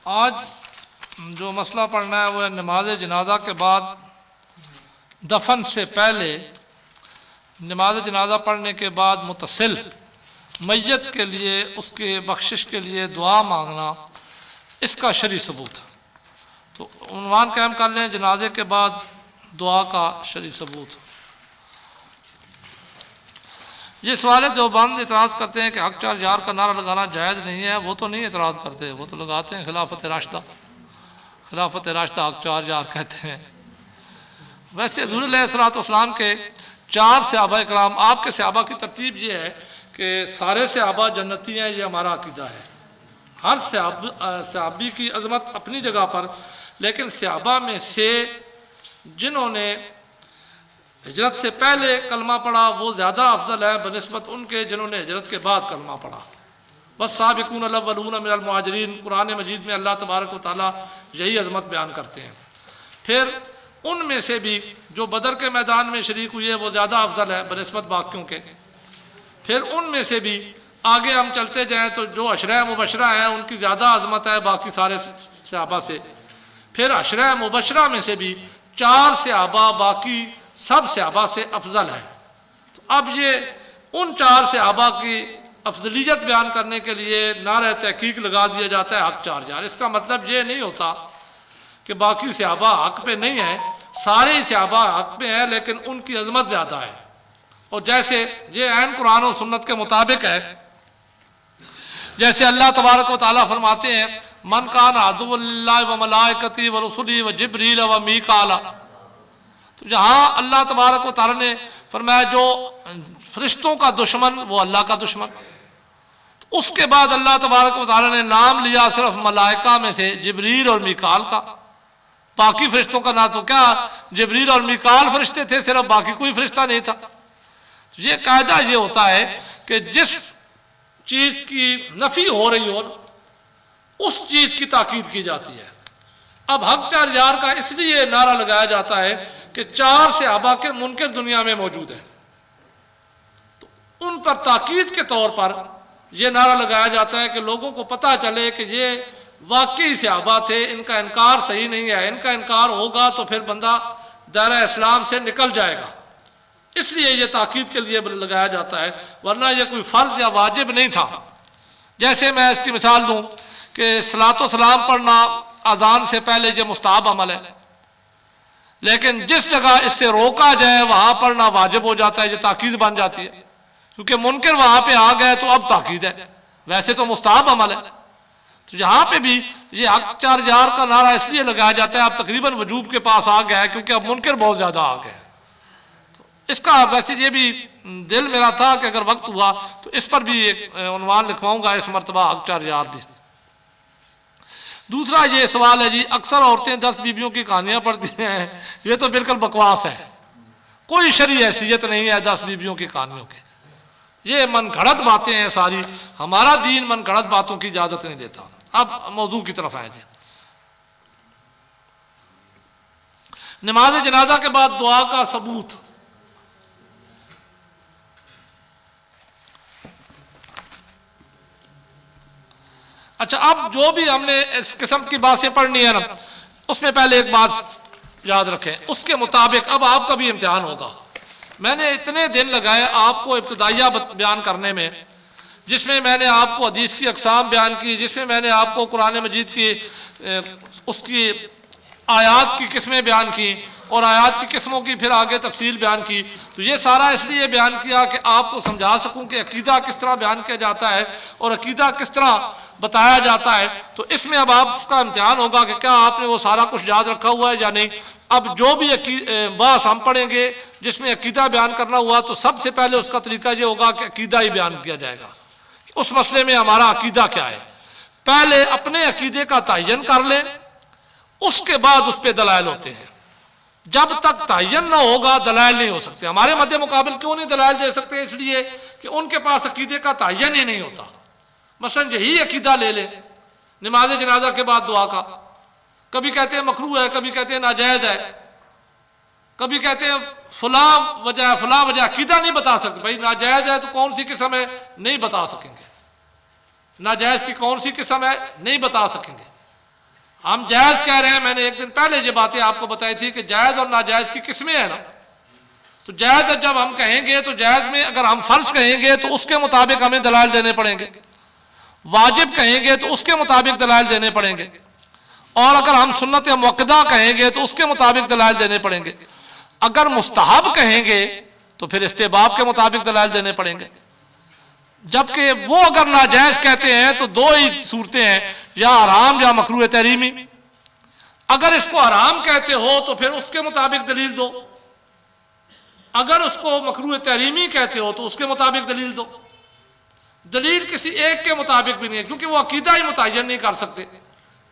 आज जो मसला पढ़ना है वो है नमाज जनाजा के बाद दफन से पहले नमाज जनाजा पढ़ने के बाद मुतसिल मैयत के लिए उसके बख्शिश के लिए दुआ मांगना, इसका शरई सबूत। तो उन्वान कायम कर लें, जनाजे के बाद दुआ का शरई सबूत। ये सवाल है जो बंद इतराज़ करते हैं कि हक 4000 का नारा लगाना जायज़ नहीं है, वो तो नहीं इतराज़ करते, वो तो लगाते हैं खिलाफत राशिदा। खिलाफत राशिदा हक 4000 कहते हैं। वैसे हुज़ूर अलैहिस्सलाम के 4 सहाबा इकराम, आपके सहाबा की तरतीब ये है कि सारे सहाबा जन्नती हैं, ये हमारा अकीदा है। हर सहाबी की अज़मत अपनी जगह पर, लेकिन सहाबा में से जिन्होंने हिजरत से पहले कलमा पढ़ा वो ज़्यादा अफजल है बनिस्बत उनके जिन्होंने हिजरत के बाद कलमा पढ़ा। बस साबिकून अव्वलून मिनल मुहाजिरीन, कुरान मजीद में अल्लाह तबारक व तआला यही अज़मत बयान करते हैं। फिर उनमें से भी जो बदर के मैदान में शरीक हुए वो ज़्यादा अफजल है बनिस्बत बाकियों के। फिर उनमें से भी आगे हम चलते जाएँ तो जो अशरा मुबशरा है उनकी ज़्यादा अज़मत है बाकी सारे सहाबा से। फिर अशरा मुबशरा में से भी 4 सहाबा बाकी सब सहाबा से अफजल है। तो अब ये उन 4 सहाबा की अफजलियत बयान करने के लिए नारा तहकीक लगा दिया जाता है हक 4000। इसका मतलब ये नहीं होता कि बाकी सहाबा हक पे नहीं है, सारे ही सहाबा हक पे हैं, लेकिन उनकी अजमत ज़्यादा है। और जैसे ये ऐन कुरान और सुन्नत के मुताबिक है, जैसे अल्लाह तबारक व तआला फरमाते हैं मन कान अदुव्वुल्लाहि व मलाइकती व रुसुली व जिब्रील व मीकाला। तो जहाँ अल्लाह तबारक व तआला ने फरमाया जो फरिश्तों का दुश्मन वो अल्लाह का दुश्मन, तो उसके बाद अल्लाह तबारक व तआला ने नाम लिया सिर्फ मलाइका में से जिब्रील और मीकाल का। बाकी फरिश्तों का ना, तो क्या जिब्रील और मीकाल फरिश्ते थे सिर्फ, बाकी कोई फरिश्ता नहीं था। तो ये कायदा ये होता है कि जिस चीज़ की नफ़ी हो रही हो उस चीज़ की ताकीद की जाती है। अब हक 4000 का इसलिए नारा लगाया जाता है कि 4 सहाबा के मुनकर दुनिया में मौजूद है, तो उन पर ताकीद के तौर पर यह नारा लगाया जाता है कि लोगों को पता चले कि ये वाकई सहाबा थे, इनका इनकार सही नहीं है। इनका इनकार होगा तो फिर बंदा दायरा इस्लाम से निकल जाएगा, इसलिए यह ताकीद के लिए लगाया जाता है, वरना यह कोई फ़र्ज या वाजिब नहीं था। जैसे मैं इसकी मिसाल दूँ कि सलातो सलाम पढ़ना अजान से पहले ये मुस्ताहब अमल है, लेकिन जिस जगह इससे रोका जाए वहाँ पढ़ना वाजिब हो जाता है, ये ताकीद बन जाती है। क्योंकि मुनकर वहाँ पे आ गए तो अब ताकीद है, वैसे तो मुस्ताहब अमल है। तो यहाँ पे भी ये हक 4000 का नारा इसलिए लगाया जाता है, अब तकरीबन वजूब के पास आ गया है क्योंकि अब मुनकर बहुत ज़्यादा आ गए। इसका वैसे ये भी दिल मेरा था कि अगर वक्त हुआ तो इस पर भी एक उन्वान लिखवाऊंगा इस मरतबा हक 4000 भी। दूसरा ये सवाल है जी, अक्सर औरतें 10 बीबियों की कहानियाँ पढ़ती हैं, ये तो बिल्कुल बकवास है। कोई शरई हैसियत नहीं है 10 बीबियों की कहानियों के, ये मन घड़त बातें हैं सारी। हमारा दीन मन घड़त बातों की इजाज़त नहीं देता। अब मौजू की तरफ आए जी, नमाज जनाजा के बाद दुआ का सबूत। अच्छा, अब जो भी हमने इस किस्म की बातें पढ़नी है ना, उसमें पहले एक बात याद रखें, उसके मुताबिक अब आपका भी इम्तिहान होगा। मैंने इतने दिन लगाए आपको इब्तिदाइया बयान करने में, जिसमें मैंने आपको हदीस की अक़साम बयान की, जिसमें मैंने आपको कुरान मजीद की उसकी आयात की किस्में बयान की और आयात की किस्मों की फिर आगे तफसील बयान की। तो ये सारा इसलिए बयान किया कि आपको समझा सकूँ कि अकीदा किस तरह बयान किया जाता है और अकीदा किस तरह बताया जाता है। तो इसमें अब आपका इम्तिहान होगा कि क्या आपने वो सारा कुछ याद रखा हुआ है या नहीं। अब जो भी बात हम पढ़ेंगे जिसमें अकीदा बयान करना हुआ, तो सबसे पहले उसका तरीका ये होगा कि अकीदा ही बयान किया जाएगा, उस मसले में हमारा अकीदा क्या है। पहले अपने अकीदे का तयन कर लें, उसके बाद उस पर दलाइल होते हैं। जब तक तयन ना होगा दलाइल नहीं हो सकते। हमारे मद्दे मुकाबिल क्यों नहीं दलाइल दे सकते? इसलिए कि उनके पास अकीदे का तयन ही नहीं होता। मसलन यही अकीदा ले ले नमाज जनाजा के बाद दुआ का, कभी कहते हैं मकरूह है, कभी कहते हैं नाजायज़ है, कभी कहते हैं फला वजह। अकीदा नहीं बता सकते भाई, नाजायज़ है तो कौन सी किस्म है नहीं बता सकेंगे, नाजायज़ की कौन सी किस्म है नहीं बता सकेंगे। हम जायज़ कह रहे हैं, मैंने एक दिन पहले ये बातें आपको बताई थी कि जायज़ और नाजायज़ की किस्में हैं ना। तो जायज़ जब हम कहेंगे तो जायज़ में अगर हम फ़र्ज कहेंगे तो उसके मुताबिक हमें दलाइल देने पड़ेंगे, वाजिब कहेंगे तो उसके मुताबिक दलाइल देने पड़ेंगे, और अगर हम सुन्नत मुअक्कदा कहेंगे तो उसके मुताबिक दलाइल देने पड़ेंगे। अगर मुस्तहब कहेंगे तो फिर इस्तेहबाब के मुताबिक दलाइल देने पड़ेंगे। जबकि वो अगर नाजायज़ कहते हैं तो दो ही सूरतें हैं, या हराम या मकरूह तहरीमी। अगर इसको हराम कहते हो तो फिर उसके मुताबिक दलील दो, अगर उसको मकरूह तहरीमी कहते हो तो उसके मुताबिक दलील दो। दलील किसी एक के मुताबिक भी नहीं है, क्योंकि वो अकीदा ही मुतय्यन नहीं कर सकते।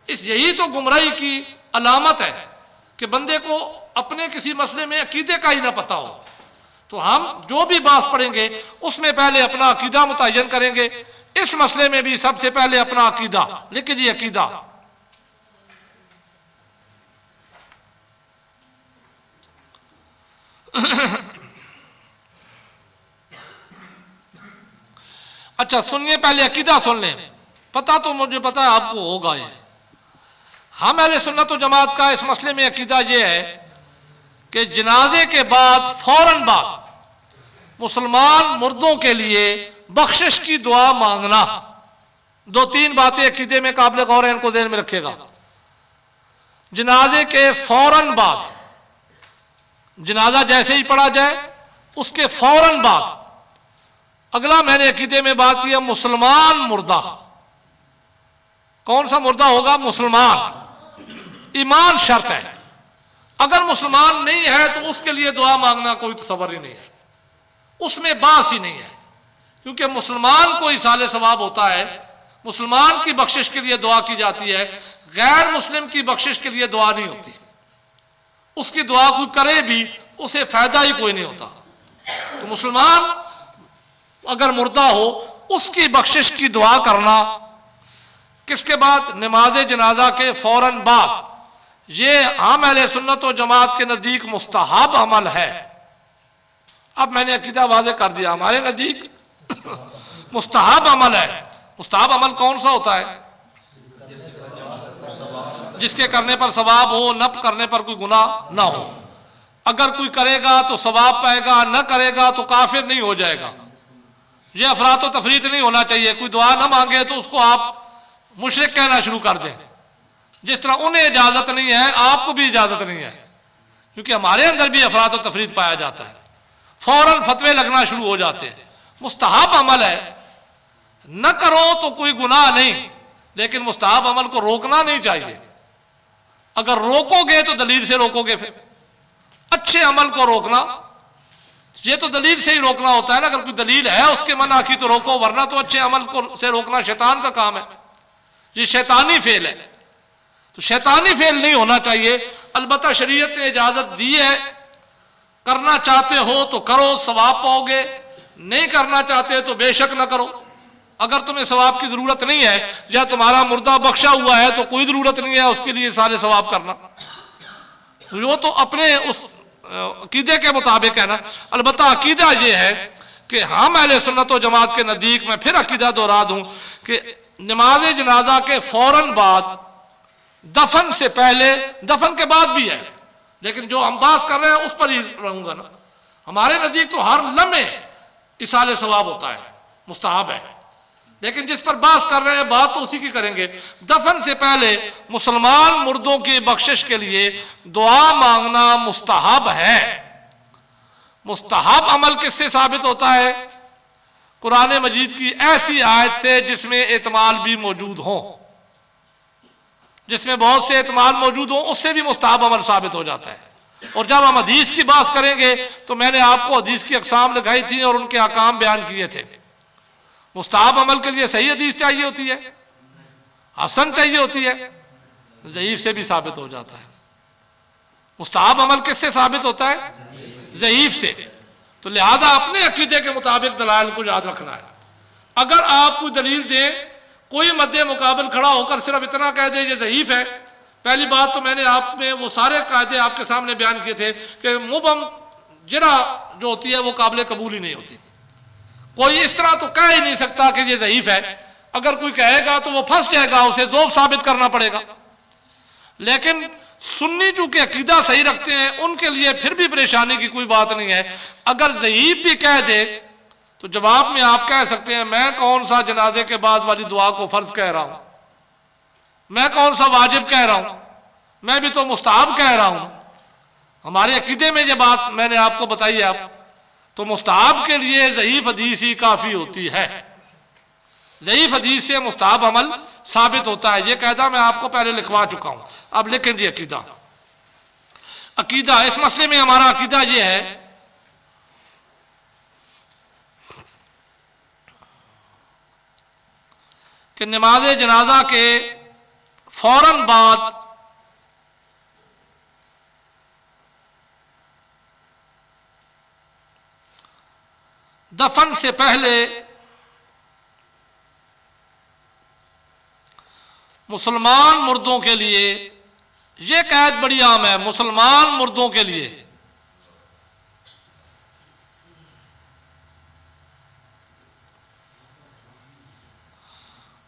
यही तो गुमराही की अलामत है कि बंदे को अपने किसी मसले में अकीदे का ही ना पता हो। तो हम जो भी बात पढ़ेंगे उसमें पहले अपना अकीदा मुतय्यन करेंगे। इस मसले में भी सबसे पहले अपना अकीदा, लेकिन ये अकीदा अच्छा सुनिए, पहले अकीदा सुन लें। पता तो मुझे पता है आपको होगा ये। हम अहले सुन्नत व जमात का इस मसले में अकीदा ये है कि जनाजे के बाद फौरन बाद मुसलमान मुर्दों के लिए बख्शिश की दुआ मांगना। दो तीन बातें अकीदे में काबिल गौर है, इनको ध्यान में रखिएगा। जनाजे के फौरन बाद, जनाजा जैसे ही पढ़ा जाए उसके फौरन बाद अगला मैंने अकीदे में बात किया मुसलमान मुर्दा। कौन सा मुर्दा होगा? मुसलमान। ईमान शर्त है। अगर मुसलमान नहीं है तो उसके लिए दुआ मांगना कोई तसव्वुर ही नहीं है, उसमें बास ही नहीं है। क्योंकि मुसलमान को इसाले सवाब होता है, मुसलमान की बख्शिश के लिए दुआ की जाती है, गैर मुस्लिम की बख्शिश के लिए दुआ नहीं होती। उसकी दुआ कोई करे भी उसे फायदा ही कोई नहीं होता। तो मुसलमान अगर मुर्दा हो उसकी बख्शिश की दुआ करना किसके बाद? नमाज जनाजा के फौरन बाद। ये आम अहले सुन्नत व जमात के नज़दीक मुस्तहब अमल है। अब मैंने अकीदा वाज़े कर दिया, हमारे नज़दीक मुस्तहब अमल है। मुस्तहब अमल कौन सा होता है? जिसके करने पर सवाब हो, न करने पर कोई गुनाह ना हो। अगर कोई करेगा तो सवाब पाएगा, न करेगा तो काफिर नहीं हो जाएगा। यह अफरात व तफरीत नहीं होना चाहिए। कोई दुआ ना मांगे तो उसको आप मुशरिक कहना शुरू कर दें। जिस तरह उन्हें इजाजत नहीं है आपको भी इजाजत नहीं है, क्योंकि हमारे अंदर भी अफरात व तफरीत पाया जाता है। फौरन फतवे लगना शुरू हो जाते हैं। मुस्तहब अमल है, न करो तो कोई गुनाह नहीं, लेकिन मुस्तहब अमल को रोकना नहीं चाहिए। अगर रोकोगे तो दलील से रोकोगे। फिर अच्छे अमल को रोकना, ये तो दलील से ही रोकना होता है ना। अगर कोई दलील है उसके मना की तो रोको, वरना तो अच्छे अमल को से रोकना शैतान का काम है। ये शैतानी फेल है, तो शैतानी फेल नहीं होना चाहिए। अलबत्ता शरीयत ने इजाजत दी है, करना चाहते हो तो करो, सवाब पाओगे। नहीं करना चाहते तो बेशक ना करो। अगर तुम्हें सवाब की जरूरत नहीं है या तुम्हारा मुर्दा बख्शा हुआ है तो कोई जरूरत नहीं है उसके लिए सारे सवाब करना। वो तो अपने उस अकीदे के मुताबिक है ना। अलबत्ता अकीदा ये है कि हम अहले सुन्नत व जमात के नज़दीक में फिर अकीदा दोहरा दूं कि नमाज जनाजा के फौरन बाद, दफन से पहले, दफन के बाद भी है, लेकिन जो हम बात कर रहे हैं उस पर ही रहूंगा ना। हमारे नज़दीक तो हर लम्हे इसाले सवाब होता है, मुस्तहब है। लेकिन जिस पर बात कर रहे हैं बात तो उसी की करेंगे। दफन से पहले मुसलमान मुर्दों की बख्शिश के लिए दुआ मांगना मुस्तहब है। मुस्तहब अमल किससे साबित होता है? कुरान मजीद की ऐसी आयत से जिसमें एतमाल भी मौजूद हो, जिसमें बहुत से एतमाल मौजूद हो, उससे भी मुस्तहब अमल साबित हो जाता है। और जब हम हदीस की बात करेंगे तो मैंने आपको हदीस की अक़साम लिखाई थी और उनके अहकाम बयान किए थे। मुस्तहब अमल के लिए सही हदीस चाहिए होती है, हसन चाहिए होती है, ज़ईफ से भी साबित हो जाता है। मुस्तहब अमल किससे साबित होता है? ज़ईफ से। तो लिहाजा अपने अकीदे के मुताबिक दलाइल को याद रखना है। अगर आप कोई दलील दें, कोई मद्दे मुकाबल खड़ा होकर सिर्फ इतना कह दे ये ज़ईफ है, पहली बात तो मैंने आप में वो सारे कायदे आपके सामने बयान किए थे कि मुबम जरा जो होती है वो काबिल कबूल ही नहीं होती। कोई इस तरह तो कह ही नहीं सकता कि ये ज़ईफ है। अगर कोई कहेगा तो वो फंस जाएगा, उसे ज़ोफ साबित करना पड़ेगा। लेकिन सुन्नी चूंकि अकीदा सही रखते हैं उनके लिए फिर भी परेशानी की कोई बात नहीं है। अगर ज़ईफ भी कह दे तो जवाब में आप कह सकते हैं मैं कौन सा जनाजे के बाद वाली दुआ को फर्ज कह रहा हूं, मैं कौन सा वाजिब कह रहा हूं, मैं भी तो मुस्तहब कह रहा हूं। हमारे अकीदे में ये बात मैंने आपको बताई है। आप तो मुस्तहब के लिए ज़ईफ हदीस ही काफ़ी होती है। ज़ईफ हदीस से मुस्तहब अमल साबित होता है। ये कहता मैं आपको पहले लिखवा चुका हूं। अब लिखें जी अकीदा। अकीदा इस मसले में हमारा अकीदा ये है कि नमाज जनाजा के फौरन बाद दफन से पहले मुसलमान मुर्दों के लिए यह कैद बड़ी आम है। मुसलमान मुर्दों के लिए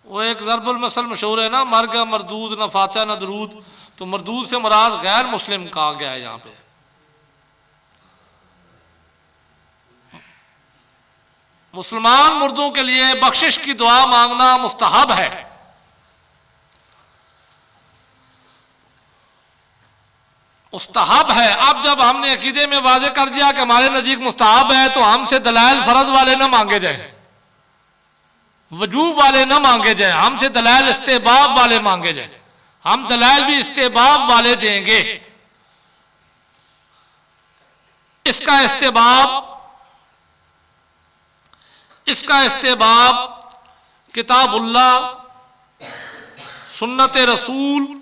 वो एक ज़रबुल मसल मशहूर है ना, मर गया मरदूद न फातिहा न दरूद। तो मरदूद से मुराद गैर मुस्लिम कहा गया है। यहां पे मुसलमान मुर्दों के लिए बख्शिश की दुआ मांगना मुस्तहब है। मुस्तहब है। अब जब हमने अकीदे में वाज़े कर दिया कि हमारे नज़दीक मुस्तहब है तो हमसे दलाइल फर्ज वाले न मांगे जाए, वजूब वाले न मांगे जाए, हमसे दलाइल इस्तेहबाब वाले मांगे जाए। हम दलाइल भी इस्तेहबाब वाले देंगे। इसका इस्तेहबाब किताबुल्लाह, सुन्नत रसूल,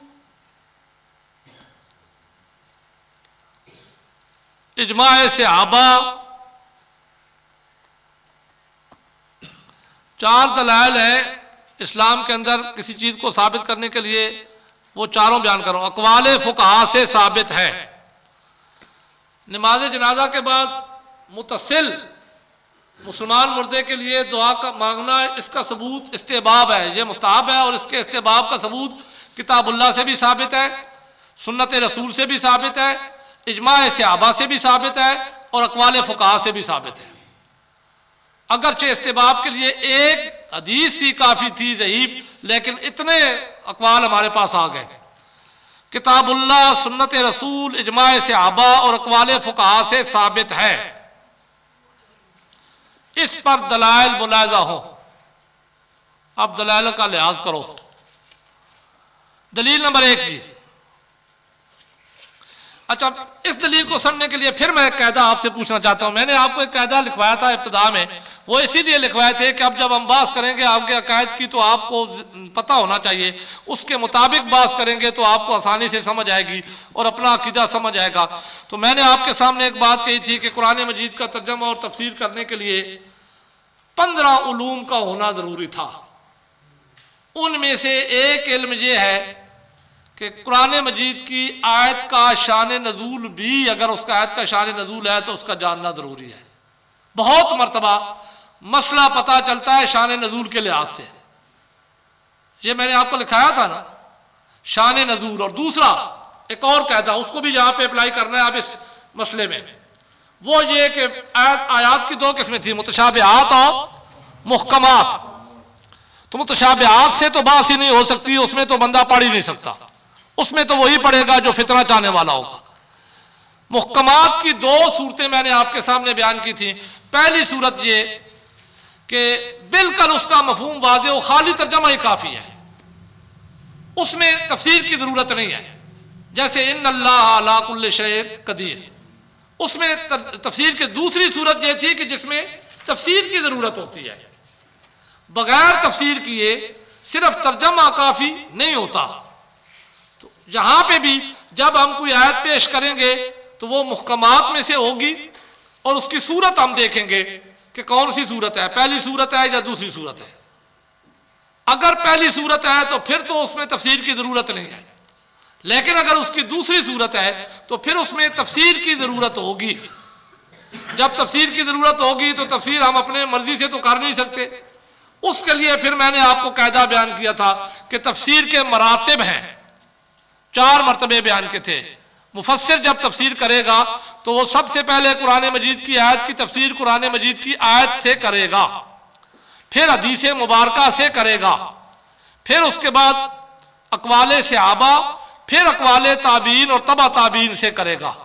इजमाए सहाबा, चार दलाइल है इस्लाम के अंदर किसी चीज को साबित करने के लिए। वो चारों बयान करो। अक़वाले फ़ुक़हा से साबित है। नमाज जनाजा के बाद मुतसिल मुसलमान मुर्दे के लिए दुआ का मांगना, इसका सबूत इस्तेहबाब है। ये मुस्तहब है और इसके इस्तेहबाब का सबूत किताबुल्लाह से भी साबित है, सुन्नत रसूल से भी साबित है, इजमाए सहाबा से भी साबित है और अक़वाले फ़ुक़हा से भी साबित है। अगरचे इस्तेहबाब के लिए एक हदीस ही काफ़ी थी ज़ईफ, लेकिन इतने अक़वाल हमारे पास आ गए। किताबुल्लाह, सुन्नत रसूल, इजमाए सहाबा और अक़वाले फ़ुक़हा से साबित है। इस पर दलाइल मुलाज़ा हो। अब दलाइल का लिहाज करो। दलील नंबर 1 जी। अच्छा, इस दलील को समझने के लिए फिर मैं एक कायदा आपसे पूछना चाहता हूं। मैंने आपको एक कायदा लिखवाया था इब्तिदा में, वो इसीलिए लिखवाए थे कि अब जब हम बात करेंगे आपके अकायद की तो आपको पता होना चाहिए, उसके मुताबिक बात करेंगे तो आपको आसानी से समझ आएगी और अपना अकीदा समझ आएगा। तो मैंने आपके सामने एक बात कही थी कि कुरान मजीद का तर्जुमा और तफसीर करने के लिए 15 उलूम का होना ज़रूरी था। उनमें से एक इल्म यह है कि कुरान मजीद की आयत का शान नज़ूल भी, अगर उसका आयत का शान नज़ूल है तो उसका जानना ज़रूरी है। बहुत मरतबा मसला पता चलता है शान नज़ूल के लिहाज से। ये मैंने आपको लिखाया था ना, शान नज़ूल। और दूसरा एक और कहता, उसको भी यहाँ पे अप्लाई करना है आप इस मसले में। वो ये कि आयात की 2 किस्में थी, मुतशाबिहात और मुहकमात। तो मुतशाबिहात से तो बात ही नहीं हो सकती, उसमें तो बंदा पढ़ ही नहीं सकता, उसमें तो वही पढ़ेगा जो फितरा चाहने वाला होगा। मुहकमात की 2 सूरतें मैंने आपके सामने बयान की थी। पहली सूरत ये कि बिल्कुल उसका मफहूम वाज़े हो, खाली तर्जमा ही काफ़ी है, उसमें तफसीर की ज़रूरत नहीं है। जैसे इन्नल्लाह अला कुल्लि शैइन कदीर, उसमें तफसीर की दूसरी सूरत यह थी कि जिसमें तफसीर की ज़रूरत होती है। बगैर तफसीर किए सिर्फ तर्जमा काफ़ी नहीं होता। तो यहाँ पे भी जब हम कोई आयत पेश करेंगे तो वो मुहकमात में से होगी और उसकी सूरत हम देखेंगे कि कौन सी सूरत है, पहली सूरत है या दूसरी सूरत है। अगर पहली सूरत है तो फिर तो उसमें तफसीर की ज़रूरत नहीं है, लेकिन अगर उसकी दूसरी सूरत है तो फिर उसमें तफसीर की ज़रूरत होगी। जब तफसीर की ज़रूरत होगी तो तफसीर हम अपने मर्जी से तो कर नहीं सकते। उसके लिए फिर मैंने आपको कायदा बयान किया था कि तफसीर के मरातिब हैं। 4 मरतबे बयान के थे। मुफस्सिर जब तफसीर करेगा तो वो सबसे पहले कुरान मजीद की आयत की तफसीर कुरान मजीद की आयत से करेगा, फिर हदीस मुबारका से करेगा, फिर उसके बाद अक़वाले सहाबा, फिर अक़वाले ताबीन और तबा ताबीन से करेगा।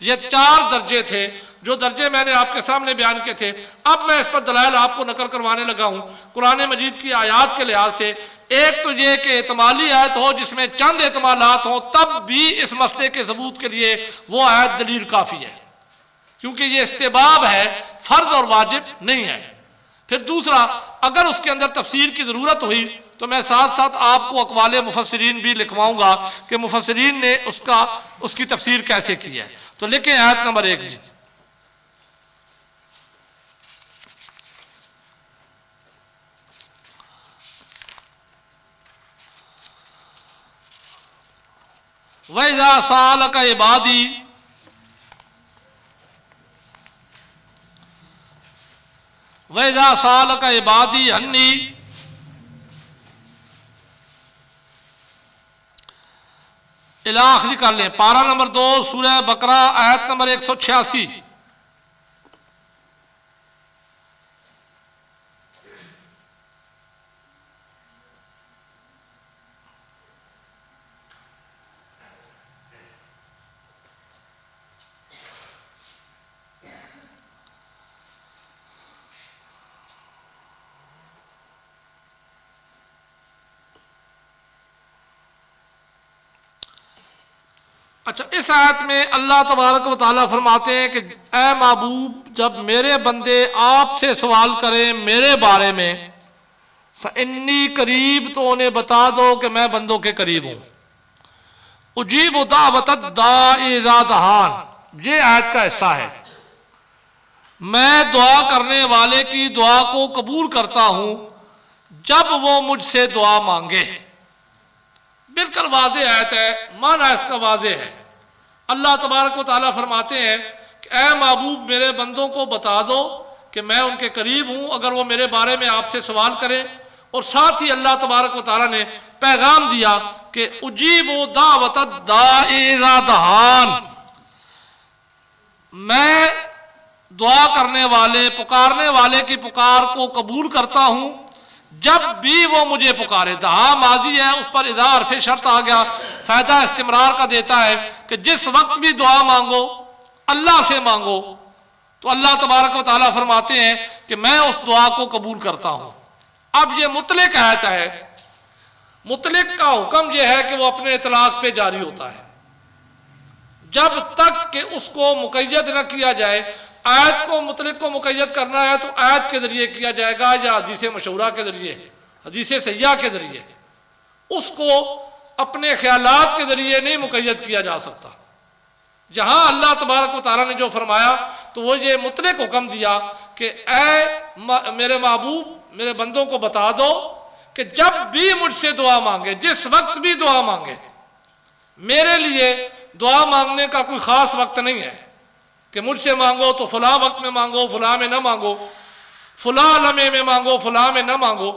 ये 4 दर्जे थे जो दर्जे मैंने आपके सामने बयान किए थे। अब मैं इस पर दलाइल आपको नकल करवाने लगा हूँ कुरान मजीद की आयात के लिहाज से। एक तो ये कि एतमाली आयत हो जिसमें चंद एतमालात हों, तब भी इस मसले के सबूत के लिए वो आयत दलील काफ़ी है, क्योंकि ये इस्तेबाब है, फ़र्ज और वाजिब नहीं है। फिर दूसरा, अगर उसके अंदर तफसीर की ज़रूरत हुई तो मैं साथ साथ आपको अक़वाले मुफस्सिरीन भी लिखवाऊंगा कि मुफस्सिरीन ने उसकी तफसीर कैसे की है। तो लिखें आयत नंबर 1 जी। वइज़ा सालक इबादी वइज़ा सालक इबादी अन्नी इला आखिरी कर लें। पारा नंबर 2 सूरह बकरा आयत नंबर 186। अच्छा, इस आयत में अल्लाह तबारक व तआला फरमाते हैं कि ए महबूब, जब मेरे बंदे आपसे सवाल करें मेरे बारे में, फ़इन्नी करीब, तो उन्हें बता दो कि मैं बंदों के करीब हूँ। उजीब दावतद दाई इज़ा दहान, ये आयत का हिस्सा है। मैं दुआ करने वाले की दुआ को कबूल करता हूँ जब वो मुझसे दुआ मांगे। बिल्कुल वाज़े आयत है, माना इसका वाज़े है। अल्लाह तबारक व तआला फरमाते हैं कि ए महबूब, मेरे बंदों को बता दो कि मैं उनके करीब हूँ अगर वो मेरे बारे में आपसे सवाल करें। और साथ ही अल्लाह तबारक व तआला ने पैगाम दिया कि उजीबु दावतद दाई इज़ा दहान, मैं दुआ करने वाले, पुकारने वाले की पुकार को कबूल करता हूँ जब भी वो मुझे पुकारे। दहा माजी है, उस पर इज़ा हर्फ़े शर्त आ गया, फ़ायदा इस्तिमरार का देता है कि जिस वक्त भी दुआ मांगो, अल्लाह से मांगो, तो अल्लाह तबारक व तआला फरमाते हैं कि मैं उस दुआ को कबूल करता हूँ। अब ये मुतलक आयत है। मुतलक का हुक्म यह है कि वो अपने इतलाक पे जारी होता है जब तक कि उसको मुक़य्यद न किया जाए। आयत को, मुतलक को मुक़य्यद करना है तो आयत के ज़रिए किया जाएगा या हदीस मशहूरा के ज़रिए, हदीस सहिहा के ज़रिए। उसको अपने ख्यालात के ज़रिए नहीं मुक़य्यद किया जा सकता। जहाँ अल्लाह तबारक व तआला ने जो फरमाया तो वो ये मुतलक हुक्म दिया कि ए मेरे महबूब, मेरे बंदों को बता दो कि जब भी मुझसे दुआ मांगे, जिस वक्त भी दुआ मांगे, मेरे लिए दुआ मांगने का कोई ख़ास वक्त नहीं है कि मुझसे मांगो तो फला वक्त में मांगो, फला में न मांगो, फला लम्हे में मांगो, फला में न मांगो,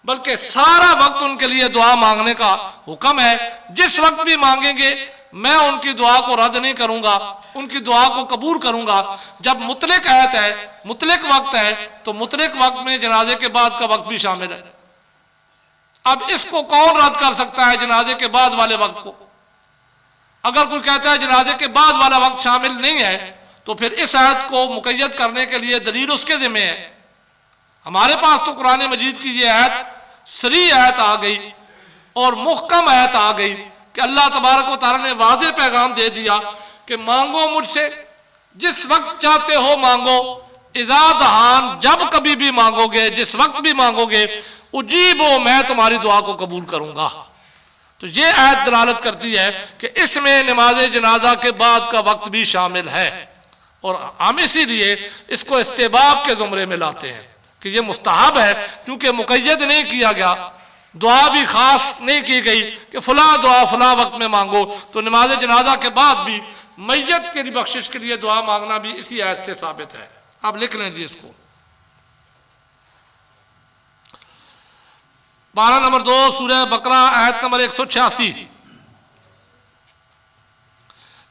बल्कि सारा वक्त उनके लिए दुआ मांगने का हुक्म है। जिस वक्त भी मांगेंगे मैं उनकी दुआ को रद्द नहीं करूंगा, उनकी दुआ को कबूल करूंगा। जब मुतलक आयत है, मुतलक वक्त है, तो मुतलक वक्त में जनाजे के बाद का वक्त भी शामिल है। अब इसको कौन रद्द कर सकता है, जनाजे के बाद वाले वक्त को? अगर कोई कहता है जनाजे के बाद वाला वक्त शामिल नहीं है तो फिर इस आयत को मुक़य्यद करने के लिए दलील उसके ज़िम्मे है। हमारे पास तो कुरान मजीद की ये आयत सरी आयत आ गई और मुहकम आयत आ गई कि अल्लाह तबारक व तआला ने वाज़े पैगाम दे दिया कि मांगो मुझसे, जिस वक्त चाहते हो मांगो, इज़ा दहान, जब कभी भी मांगोगे, जिस वक्त भी मांगोगे, उजीबो, मैं तुम्हारी दुआ को कबूल करूंगा। तो ये आयत दलालत करती है कि इसमें नमाज जनाजा के बाद का वक्त भी शामिल है। और हम इसीलिए इसको इस्तेबाब के ज़ुमरे में लाते हैं कि ये मुस्तहब है, क्योंकि मुक़य्यद नहीं किया गया, दुआ भी ख़ास नहीं की गई कि फ़ला दुआ फ़ला वक्त में मांगो। तो नमाज जनाजा के बाद भी मैयत के बख्शिश के लिए दुआ मांगना भी इसी आयत से साबित है। आप लिख लें जी इसको। पारा नंबर 2 सूरह बकरा आयत नंबर 186।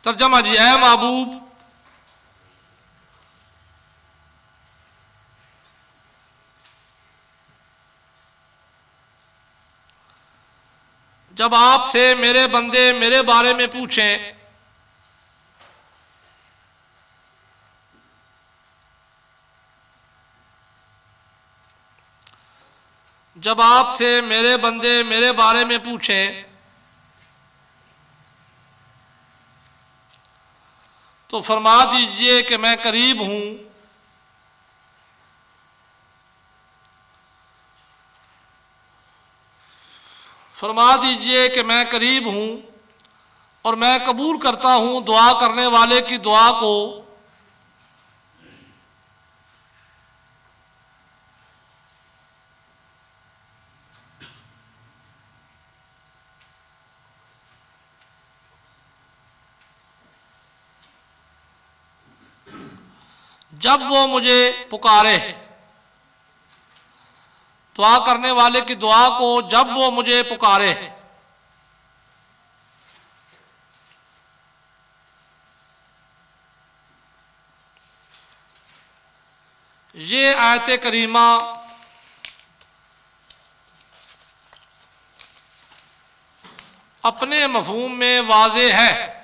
तर्जमा जी, ऐ महबूब जब आपसे मेरे बंदे मेरे बारे में पूछें जब आपसे मेरे बंदे मेरे बारे में पूछें तो फरमा दीजिए कि मैं करीब हूं। फरमा दीजिए कि मैं करीब हूं और मैं कबूल करता हूं दुआ करने वाले की दुआ को। जब वो मुझे पुकारे, दुआ करने वाले की दुआ को जब वो मुझे पुकारे। ये आयत करीमा अपने मफहूम में वाज़े है।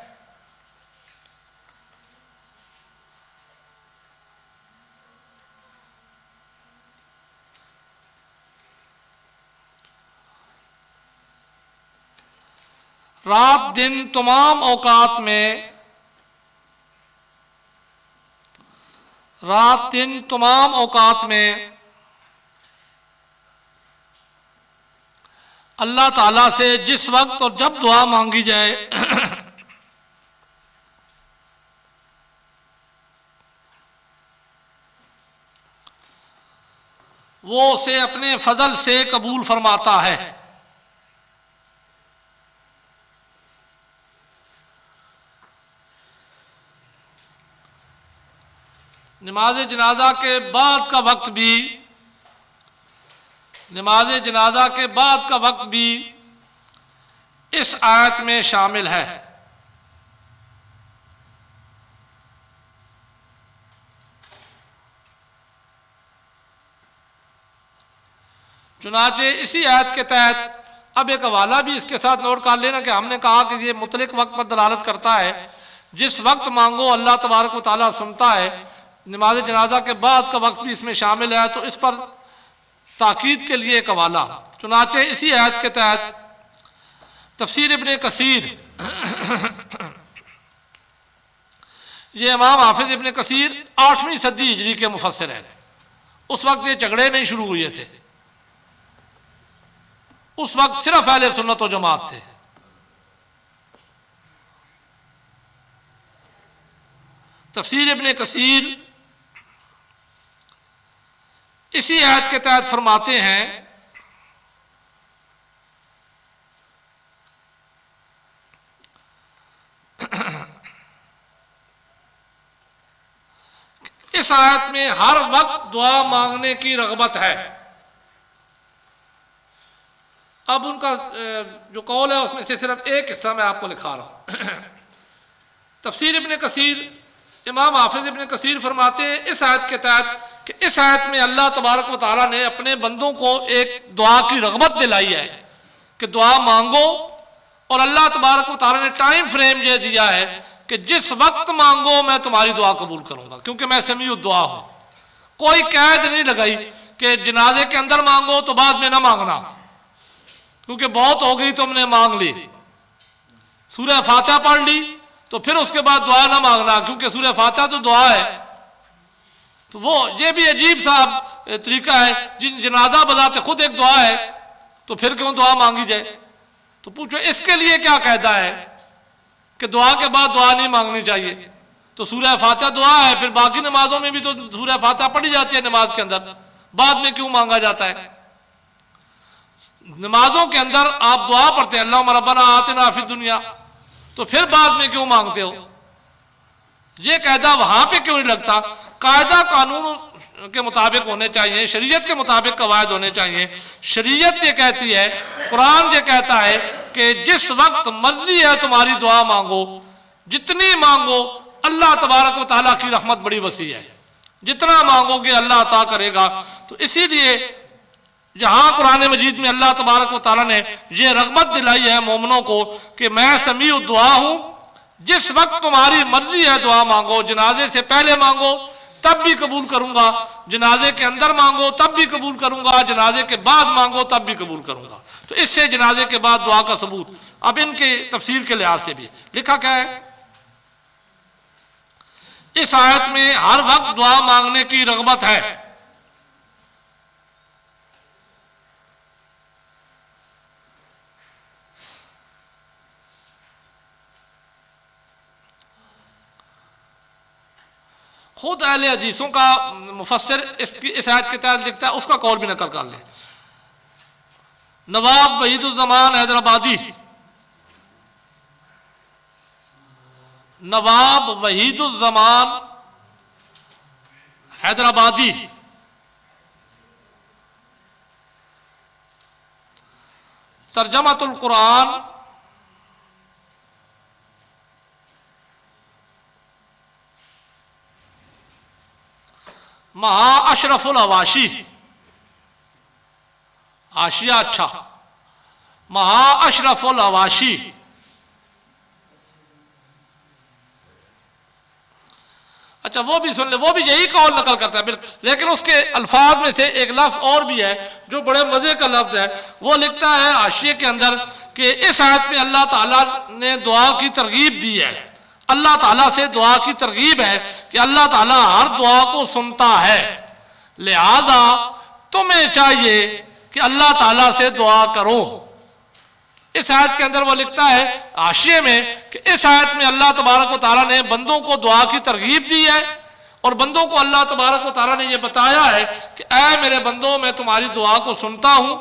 रात दिन तमाम औकात में, रात दिन तमाम औकात में अल्लाह ताला से जिस वक्त और जब दुआ मांगी जाए वो उसे अपने फजल से कबूल फरमाता है। नमाज जनाजा के बाद का वक्त भी, नमाज जनाजा के बाद का वक्त भी इस आयत में शामिल है। चुनाचे इसी आयत के तहत अब एक हवाला भी इसके साथ नोट कर लेना कि हमने कहा कि ये मुतलिक वक्त पर दलालत करता है। जिस वक्त मांगो अल्लाह तबारक व तआला सुनता है। नमाज जनाजा के बाद का वक्त भी इसमें शामिल है, तो इस पर ताकीद के लिए एक हवाला। चुनाचे इसी आयत के तहत तफसीर इब्ने कसीर ये इमाम हाफिज इब्ने कसीर 8वीं सदी हिजरी के मुफस्सिर है। उस वक्त ये झगड़े नहीं शुरू हुए थे, उस वक्त सिर्फ अहले सुन्नत व जमात थे। तफसीर इब्ने कसीर इसी आयत के तहत फरमाते हैं इस आयत में हर वक्त दुआ मांगने की रग़बत है। अब उनका जो कौल है उसमें से सिर्फ एक हिस्सा मैं आपको लिखा रहा हूं। तफसीर इब्ने कसीर इमाम हाफिज इब्ने कसीर फरमाते हैं इस आयत के तहत कि इस आयत में अल्लाह तबारक व तआला ने अपने बंदों को एक दुआ की रग़बत दिलाई है कि दुआ मांगो, और अल्लाह तबारक व तआला ने टाइम फ्रेम ये दिया है कि जिस वक्त मांगो मैं तुम्हारी दुआ कबूल करूंगा, क्योंकि मैं समीउ दुआ हूं। कोई कैद नहीं लगाई कि जनाजे के अंदर मांगो तो बाद में ना मांगना, क्योंकि बहुत हो गई तुमने मांग ली। सूरह फातिहा पढ़ ली तो फिर उसके बाद दुआ ना मांगना, क्योंकि सूरह फातिहा तो दुआ है। तो वो ये भी अजीब सा तरीका है। जिन जनाजा बजाते खुद एक दुआ है तो फिर क्यों दुआ मांगी जाए। तो पूछो इसके लिए क्या कहता है कि दुआ के बाद दुआ नहीं मांगनी चाहिए। तो सूरह फातिहा दुआ है, फिर बाकी नमाजों में भी तो सूरह फातिहा पढ़ी जाती है नमाज के अंदर, बाद में क्यों मांगा जाता है। नमाजों के अंदर आप दुआ पढ़ते हैं अल्लाहुम्मा रब्बना आतिना फिद दुनिया, तो फिर बाद में क्यों मांगते हो। ये कायदा वहां पे क्यों नहीं लगता। कायदा कानून के मुताबिक होने चाहिए, शरीयत के मुताबिक कवायद होने चाहिए। शरीयत ये कहती है, कुरान ये कहता है कि जिस वक्त मर्जी है तुम्हारी दुआ मांगो। जितनी मांगो अल्लाह तबारक व तआला की रहमत बड़ी वसी है, जितना मांगोगे अल्लाह अता करेगा। तो इसीलिए जहां कुरान मजीद में अल्लाह तबारक व तआला ने यह रग़बत दिलाई है मोमिनों को कि मैं समीउ दुआ हूं, जिस वक्त तुम्हारी मर्जी है दुआ मांगो, जनाजे से पहले मांगो तब भी कबूल करूंगा, जनाजे के अंदर मांगो तब भी कबूल करूंगा, जनाजे के बाद मांगो तब भी कबूल करूंगा। तो इससे जनाजे के बाद दुआ का सबूत। अब इनके तफसीर के लिहाज से भी लिखा क्या है, इस आयत में हर वक्त दुआ मांगने की रग़बत है। खुद अहले हदीसों का मुफस्सिर इस आयत के तहत लिखता है, उसका कौल भी नकल कर ले। नवाब वहीदुज़्ज़मान हैदराबादी, नवाब वहीदुज़्ज़मान हैदराबादी तर्जमातुल कुरान महा अशरफुल अवाशी, आशिया अच्छा, महा अशरफुल अवाशी, अच्छा वो भी सुन ले, वो भी यही कौल नकल करता है बिल्कुल। लेकिन उसके अल्फाज में से एक लफ्ज और भी है जो बड़े मजे का लफ्ज है। वो लिखता है आशिया के अंदर कि इस आयत में अल्लाह ताला ने दुआ की तरगीब दी है, अल्लाह ताला से दुआ की तरगीब है कि अल्लाह ताला हर दुआ को सुनता है, लिहाजा तुम्हें चाहिए कि अल्लाह ताला से दुआ करो। इस आयत के अंदर वो लिखता है हाशिये में कि इस आयत में अल्लाह तबारक व तआला ने बंदों को दुआ की तरगीब दी है और बंदों को अल्लाह तबारक व तआला ने यह बताया है कि ऐ मेरे बंदों, मैं तुम्हारी दुआ को सुनता हूं,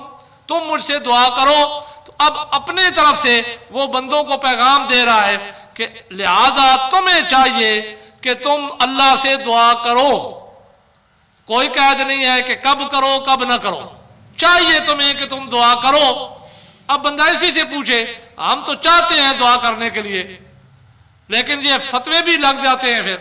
तुम मुझसे दुआ करो। तो अब अपने तरफ से वो बंदों को पैगाम दे रहा है कि लिहाजा तुम्हें चाहिए कि तुम अल्लाह से दुआ करो। कोई कैद नहीं है कि कब करो कब ना करो, चाहिए तुम्हें कि तुम दुआ करो। अब बंदा इसी से पूछे, हम तो चाहते हैं दुआ करने के लिए, लेकिन ये फतवे भी लग जाते हैं फिर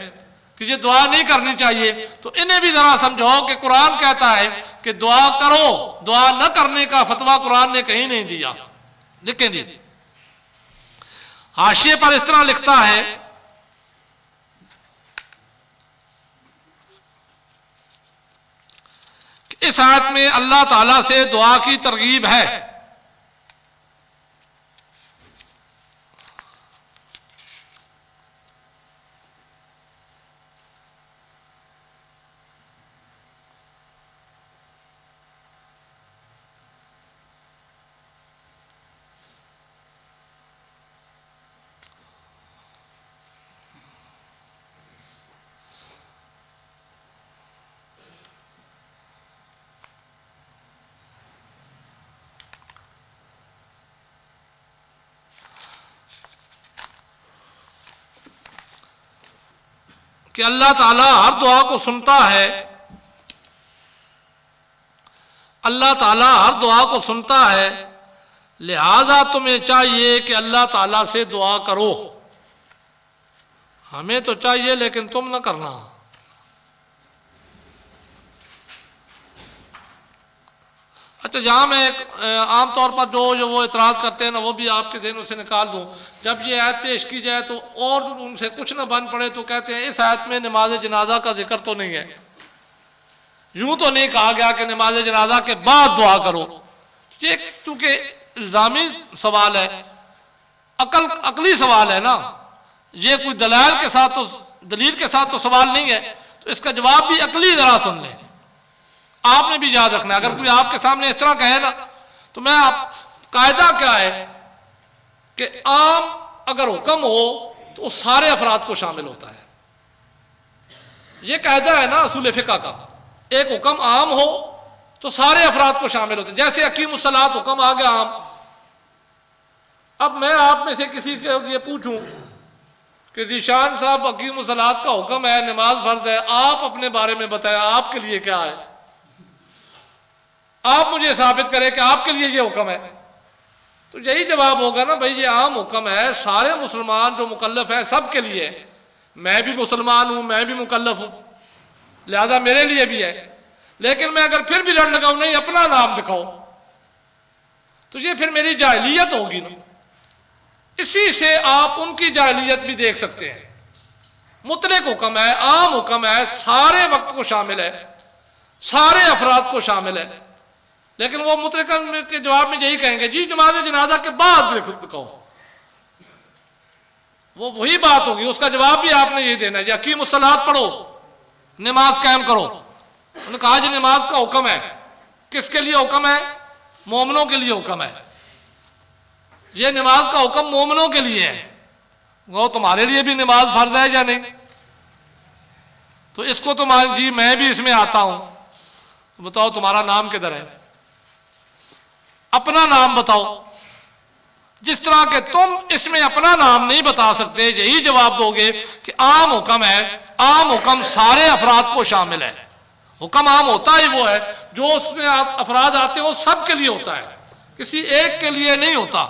कि ये दुआ नहीं करनी चाहिए। तो इन्हें भी जरा समझाओ कि कुरान कहता है कि दुआ करो, दुआ न करने का फतवा कुरान ने कहीं नहीं दिया। लिखें जी, हाशिए पर इस तरह लिखता है कि इस आयत में अल्लाह ताला से दुआ की तरगीब है। कि अल्लाह ताला हर दुआ को सुनता है, अल्लाह ताला हर दुआ को सुनता है, लिहाजा तुम्हें चाहिए कि अल्लाह ताला से दुआ करो। हमें तो चाहिए लेकिन तुम न करना। अच्छा, जहाँ मैं आमतौर पर जो वो इतराज़ करते हैं ना, वो भी आपके ज़हनों से निकाल दूँ। जब ये आयत पेश की जाए तो और उनसे कुछ ना बन पड़े तो कहते हैं इस आयत में नमाज जनाजा का जिक्र तो नहीं है, यूँ तो नहीं कहा गया कि नमाज जनाजा के बाद दुआ करो। ये चूँकि इल्ज़ामी सवाल है, अकली सवाल है ना, ये कोई दलाल के साथ तो दलील के साथ तो सवाल नहीं है, तो इसका जवाब भी अकली ज़रा सुन लें। आपने भी याद रखना है, अगर कोई आपके सामने इस तरह कहे ना, तो मैं आप कायदा क्या है कि आम अगर हुक्म हो तो सारे अफराद को शामिल होता है। ये कायदा है ना असूल फिक़ह का, एक हुक्म आम हो तो सारे अफराद को शामिल होते हैं। जैसे अकीमुस्सलात हुक्म आ गया आम, अब मैं आप में से किसी के ये पूछूं कि जीशान साहब अकीमुस्सलात का हुक्म है, नमाज फर्ज है, आप अपने बारे में बताएं आपके लिए क्या है, आप मुझे साबित करें कि आपके लिए ये हुक्म है। तो यही जवाब होगा ना भाई, ये आम हुक्म है, सारे मुसलमान जो मुकल्लफ हैं सब के लिए। मैं भी मुसलमान हूँ, मैं भी मुकल्लफ हूँ, लिहाजा मेरे लिए भी है। लेकिन मैं अगर फिर भी लड़ लगाऊं नहीं अपना नाम दिखाओ, तो ये फिर मेरी जाहिलियत होगी ना। इसी से आप उनकी जाहिलियत भी देख सकते हैं। मुतलक हुक्म है, आम हुक्म है, सारे वक्त को शामिल है, सारे अफराद को शामिल है। लेकिन वो मुतलकन के जवाब में यही कहेंगे जी नमाज जनाजा के बाद कहो, वो वही बात होगी, उसका जवाब भी आपने यही देना है, अकीमुस सलात पढ़ो, नमाज कायम करो। उन्होंने कहा जी नमाज का हुक्म है, किसके लिए हुक्म है? मोमिनों के लिए हुक्म है। ये नमाज का हुक्म मोमिनों के लिए है, वो तुम्हारे लिए भी नमाज फर्ज है या नहीं? तो इसको तो जी मैं भी इसमें आता हूं, बताओ तुम्हारा नाम किधर है? अपना नाम बताओ। जिस तरह के तुम इसमें अपना नाम नहीं बता सकते, यही जवाब दोगे कि आम हुक्म है, आम हुक्म सारे अफराद को शामिल है। हुक्म आम होता ही वो है जो उसमें अफराद आते हैं वो सब के लिए होता है, किसी एक के लिए नहीं होता।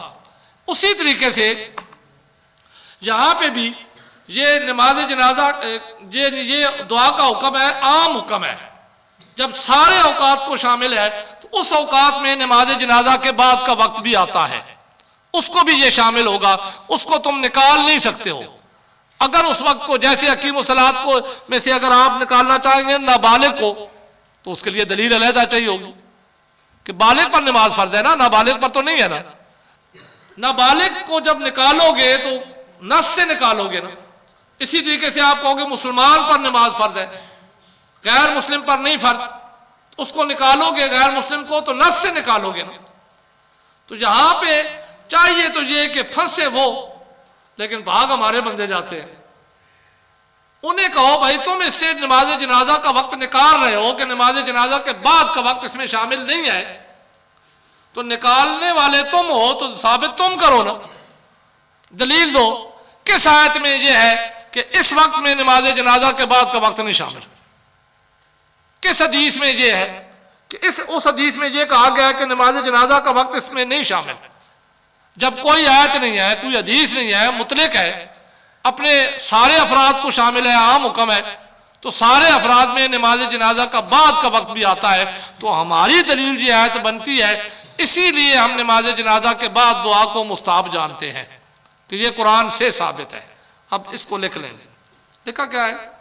उसी तरीके से यहां पे भी ये नमाज जनाजा, ये दुआ का हुक्म है, आम हुक्म है। जब सारे औकात को शामिल है तो उस औकात में नमाज जनाजा के बाद का वक्त भी आता है, उसको भी ये शामिल होगा, उसको तुम निकाल नहीं सकते हो। अगर उस वक्त को जैसे हकीमुस सलात को में से अगर आप निकालना चाहेंगे नाबालिग को, तो उसके लिए दलील अलहदा चाहिए होगी कि बालिग पर नमाज फर्ज है ना, नाबालिग पर तो नहीं है ना। नाबालिग को जब निकालोगे तो नस से निकालोगे ना। इसी तरीके से आप कहोगे मुसलमान पर नमाज फर्ज है, गैर मुस्लिम पर नहीं फर्ज, उसको निकालोगे गैर मुस्लिम को तो नस से निकालोगे ना। तो यहां पे चाहिए तो ये कि फंसे वो, लेकिन भाग हमारे बंदे जाते हैं। उन्हें कहो भाई तुम इससे नमाज जनाजा का वक्त निकाल रहे हो कि नमाज जनाजा के बाद का वक्त इसमें शामिल नहीं है, तो निकालने वाले तुम हो तो साबित तुम करो ना, दलील दो। किस आयत में यह है कि इस वक्त में नमाज जनाजा के बाद का वक्त नहीं शामिल? किस हदीस में यह है कि उस हदीस में यह कहा गया है कि नमाज जनाजा का वक्त इसमें नहीं शामिल? जब कोई आयत नहीं है, कोई हदीस नहीं है, मुतलक है, अपने सारे अफराद को शामिल है, आम हुक्म है, तो सारे अफराद में नमाज जनाजा का बाद का वक्त भी आता है, तो हमारी दलील ये आयत बनती है। इसीलिए हम नमाज जनाजा के बाद दुआ को मुस्ताहब जानते हैं कि ये कुरान से साबित है। अब इसको लिख लेंगे, लिखा क्या है?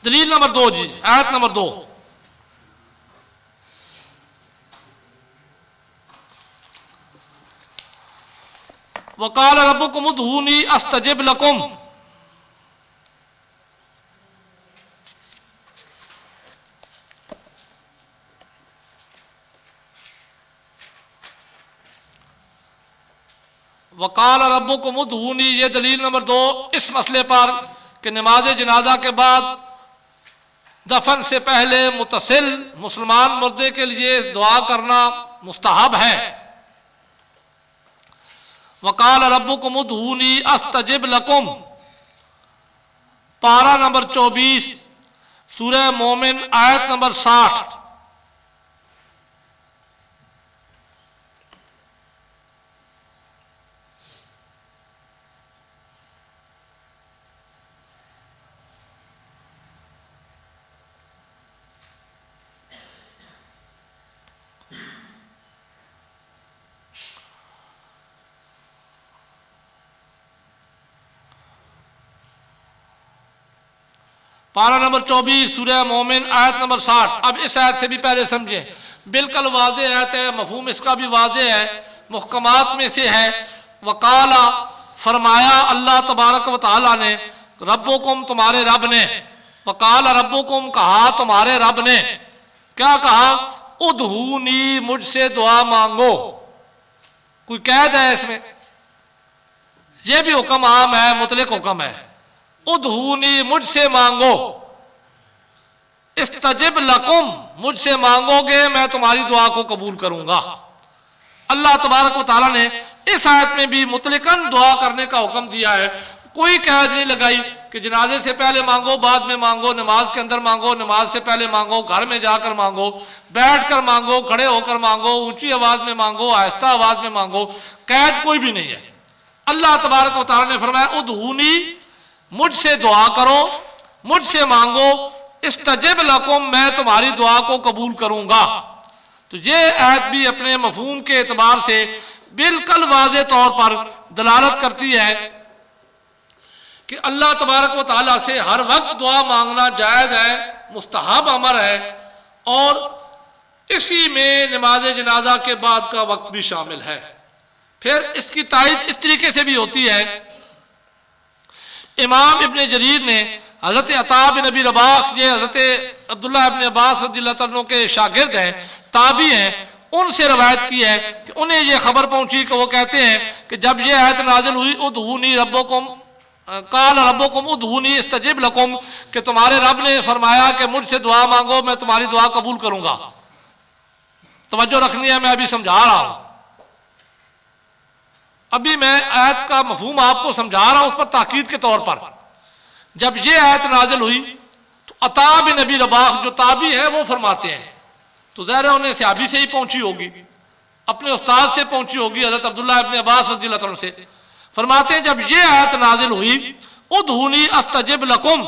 दलील नंबर 2 जी, आयत नंबर 2। वकाल रब्बुकुम उदऊनी अस्तजिब लकुम, वकाल रब्बुकुम उदऊनी, ये दलील नंबर 2 इस मसले पर कि नमाज जनाजा के बाद दफन से पहले मुतसिल मुसलमान मुर्दे के लिए दुआ करना मुस्तहब है। वकाल रब्बुकुम उदऊनी अस्तजिब लकुम, पारा नंबर 24 सूरह मोमिन आयत नंबर 60। पारा नंबर 24 सूरह मोमिन आयत नंबर 60। अब इस आयत से भी पहले समझें, बिल्कुल वाज़े आयत है, मफहूम इसका भी वाज़े है, मुहकमात में से है। वकाला फरमाया अल्लाह तबारक व तआला ने, रब्बुकुम तुम्हारे रब ने, वकाला रब्बुकुम कहा तुम्हारे रब ने, क्या कहा? उदऊनी मुझसे दुआ मांगो। कोई कैद है इसमें? यह भी हुक्म आम है, मुतलक हुक्म है। उदऊनी मुझसे मांगो, इस्तजिब लकुम मुझसे मांगोगे मैं तुम्हारी दुआ को कबूल करूंगा। अल्लाह तबारक व तआला ने इस आयत में भी मुतलकन दुआ करने का हुक्म दिया है, कोई कैद नहीं लगाई कि जनाजे से पहले मांगो, बाद में मांगो, नमाज के अंदर मांगो, नमाज से पहले मांगो, घर में जाकर मांगो, बैठ कर मांगो, खड़े होकर मांगो, ऊंची आवाज़ में मांगो, आहिस्ता आवाज़ में मांगो, कैद कोई भी नहीं है। अल्लाह तबारक व तआला ने फरमाया उदऊनी, मुझसे दुआ करो, मुझसे मांगो, इस्तजिब लकुम, मैं तुम्हारी दुआ को कबूल करूँगा। तो ये आयत भी अपने मफहूम के एतबार से बिल्कुल वाज़े तौर पर दलालत करती है कि अल्लाह तबारक व तआला से हर वक्त दुआ मांगना जायज़ है, मुस्तहब अमर है, और इसी में नमाज जनाजा के बाद का वक्त भी शामिल है। फिर इसकी तायद इस तरीके से भी होती है, इमाम इब्ने जरीर ने हज़रत अता बिन अबी रबाह, ये हज़रत अब्दुल्लाह इब्न अब्बास रज़ियल्लाहु अन्हु के शागिर्द हैं, ताबी हैं, उनसे रवायत की है कि उन्हें ये खबर पहुंची कि वो कहते हैं कि जब ये आयत नाजिल हुई उदऊनी रब्बकुम काल रब्बकुम उदऊनी इस्तजिब लकुम, कि तुम्हारे रब ने फरमाया कि मुझसे दुआ मांगो, मैं तुम्हारी दुआ कबूल करूंगा। तवज्जो रखनी है, मैं अभी समझा रहा हूं, अभी मैं आयत का मफहूम आपको समझा रहा हूं उस पर ताकीद के तौर पर। जब ये आयत नाजिल हुई तो अता बिन अबी रबाह जो ताबी है वो फरमाते हैं, तो ज़ाहिर है उन्हें सहाबी से ही पहुंची होगी, अपने उस्ताद से पहुंची होगी, हज़रत अब्दुल्लाह इब्न अब्बास रज़ियल्लाहु अन्हु से। फरमाते हैं जब ये आयत नाजिल हुई उदऊनी अस्तजिब लकुम,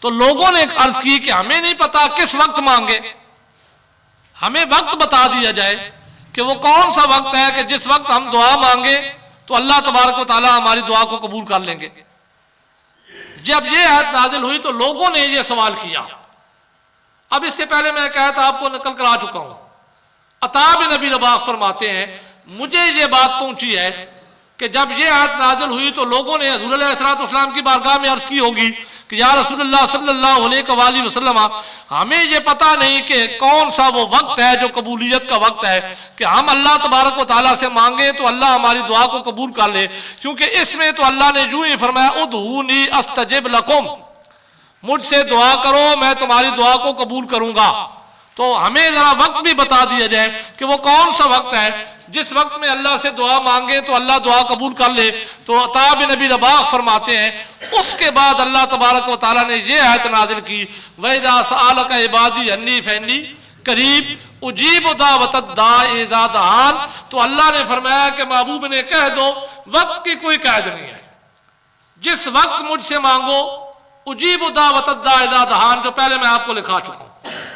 तो लोगों ने अर्ज की कि हमें नहीं पता किस वक्त मांगे, हमें वक्त बता दिया जाए कि वो कौन सा वक्त है कि जिस वक्त हम दुआ मांगे तो अल्लाह तबारक व तआला हमारी दुआ को कबूल कर लेंगे। जब ये आयत नाजिल हुई तो लोगों ने ये सवाल किया। अब इससे पहले मैं कहता आपको नकल करा चुका हूं, अता बिन अबी रबाह फरमाते हैं मुझे ये बात पहुंची है कि जब ये आयत नाजिल हुई तो लोगों ने हुज़ूर अलैहिस्सलाम की बारगाह में अर्ज की होगी कि या रसूलुल्लाह सल्लल्लाहु अलैहि वसल्लम, हमें ये पता नहीं कि कौन सा वो वक्त है जो कबूलियत का वक्त है कि हम अल्लाह तबारक व तआला से मांगे तो अल्लाह हमारी दुआ को कबूल कर ले, क्योंकि इसमें तो अल्लाह ने यूं ही फरमाया उदऊनी अस्तजिब लकुम, मुझसे दुआ करो मैं तुम्हारी दुआ को कबूल करूंगा। तो हमें जरा वक्त भी बता दिया जाए कि वो कौन सा वक्त है जिस वक्त में अल्लाह से दुआ मांगे तो अल्लाह दुआ कबूल कर ले। तो अता बिन अबी रबाह फरमाते हैं उसके बाद अल्लाह तबारक व तआला ने ये आयत नाजिल की वइज़ा सअलक इबादी अन्नी फइन्नी करीब उजीब दावतद दाई इज़ा दआन। तो अल्लाह ने फरमाया कि महबूब ने कह दो वक्त की कोई कैद नहीं है, जिस वक्त मुझसे मांगो उजीब दावतद दाई इज़ा दआन, जो पहले मैं आपको लिखा चुका हूं,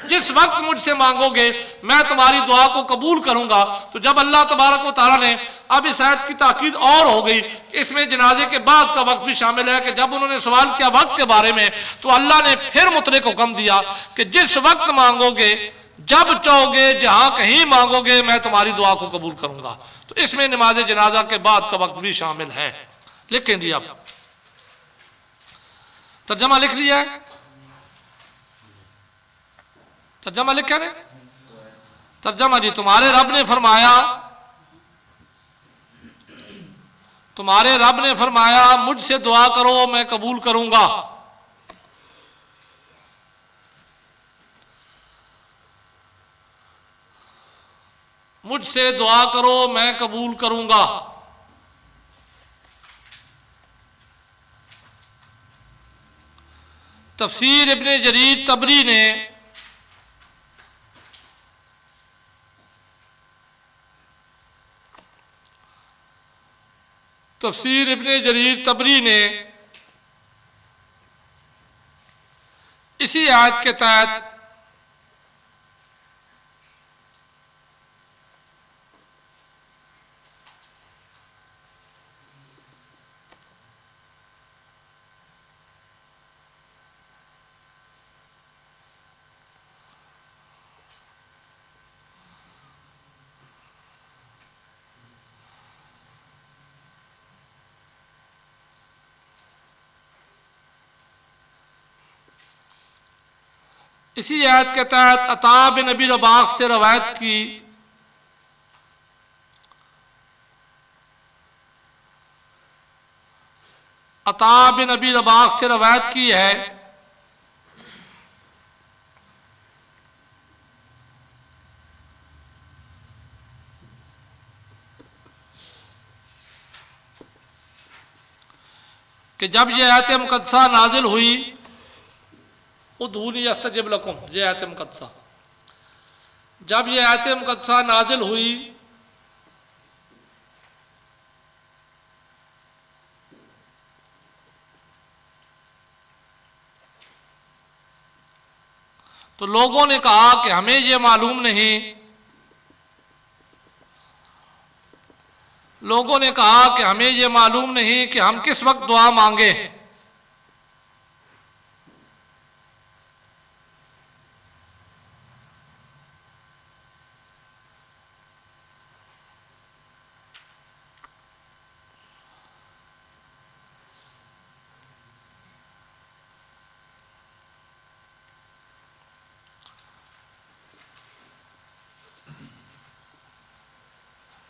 जिस वक्त मुझसे मांगोगे मैं तुम्हारी दुआ को कबूल करूंगा। तो जब अल्लाह तबारक व तआला ने अब इस आयत की ताकीद और हो गई कि इसमें जनाजे के बाद का वक्त भी शामिल है कि जब उन्होंने सवाल किया वक्त के बारे में तो अल्लाह ने फिर मुतलक हुक्म दिया कि जिस वक्त मांगोगे, जब चाहोगे, जहां कहीं मांगोगे मैं तुम्हारी दुआ को कबूल करूंगा। तो इसमें नमाज जनाजा के बाद का वक्त भी शामिल है। लिखें जी, आप तर्जमा लिख लिया है? तर्जमा लिखा ने? तर्जमा जी, तुम्हारे रब ने फरमाया, तुम्हारे रब ने फरमाया मुझसे दुआ करो मैं कबूल करूंगा। मुझसे दुआ करो मैं कबूल करूंगा। तफसीर इब्ने जरीर तबरी ने तफसीर इब्ने जरीर तबरी ने इसी आयत के तहत इसी आयत के तहत अता बिन अबी रबाह से रवायत की अता बिन अबी रबाह से रवायत की है कि जब ये आयत मुक़द्दसा नाजिल हुई, उदूनी अस्तजिब लकुम, ये आयत मुक़द्दसा, जब ये आयत मुक़द्दसा नाजिल हुई तो लोगों ने कहा कि हमें ये मालूम नहीं, लोगों ने कहा कि हमें ये मालूम नहीं कि हम किस वक्त दुआ मांगे।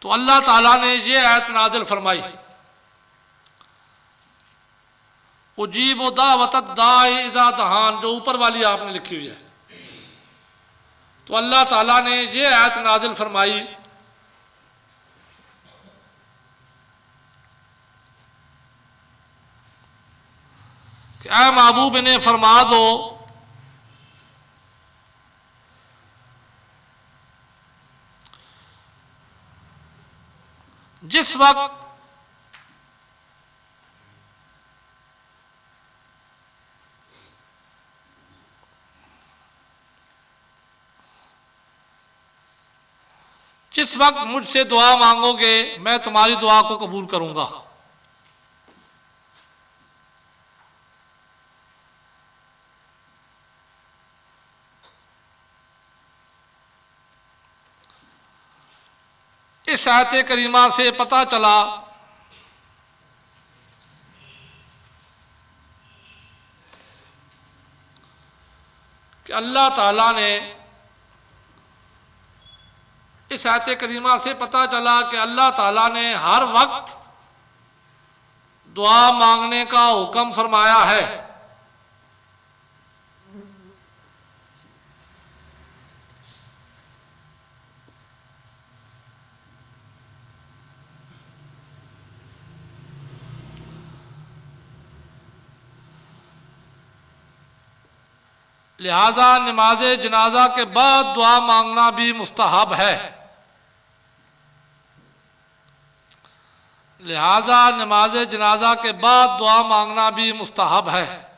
तो अल्लाह ताला ने ये आयत नाजिल फरमाई, उजीब दावत दाई इज़ा दहान, जो ऊपर वाली आपने लिखी हुई है। तो अल्लाह ताला ने ये आयत नाजिल फरमाई कि ऐ महबूब ने फरमा दो जिस वक्त मुझसे दुआ मांगोगे मैं तुम्हारी दुआ को कबूल करूंगा। इस आयत करीमा से पता चला कि अल्लाह ताला ने, इस आयत करीमा से पता चला कि अल्लाह ताला ने हर वक्त दुआ मांगने का हुक्म फरमाया है। लिहाजा नमाज जनाजा के बाद दुआ मांगना भी मुस्तहब है। लिहाजा नमाज जनाजा के बाद दुआ मांगना भी मुस्तहब है।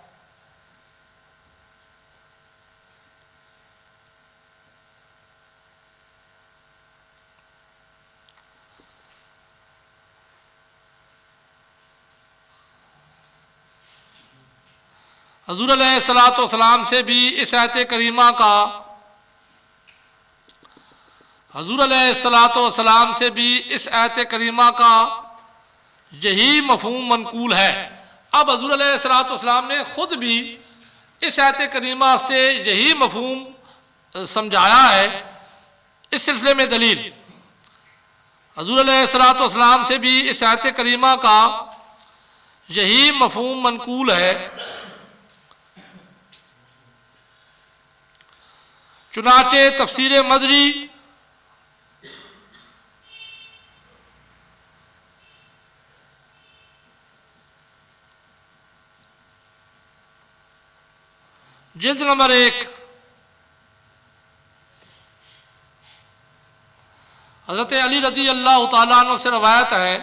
हजूर अलैहिस्सलाम से भी इस आयत करीमा का, हजूर अलैहिस्सलाम से भी इस आयत करीमा का यही मफहूम मनकूल है। अब हजूर अलैहिस्सलाम ने खुद भी इस आयत करीमा से यही मफहूम समझाया है। इस सिलसिले में दलील, हजूर अलैहिस्सलाम से भी इस आयत करीमा का यही मफहूम मनकूल है। चुनाचे तफसीर मदरी जिल्द नंबर 1 हज़रत अली रज़ी अल्लाह तआला अन्हु से रवायत है,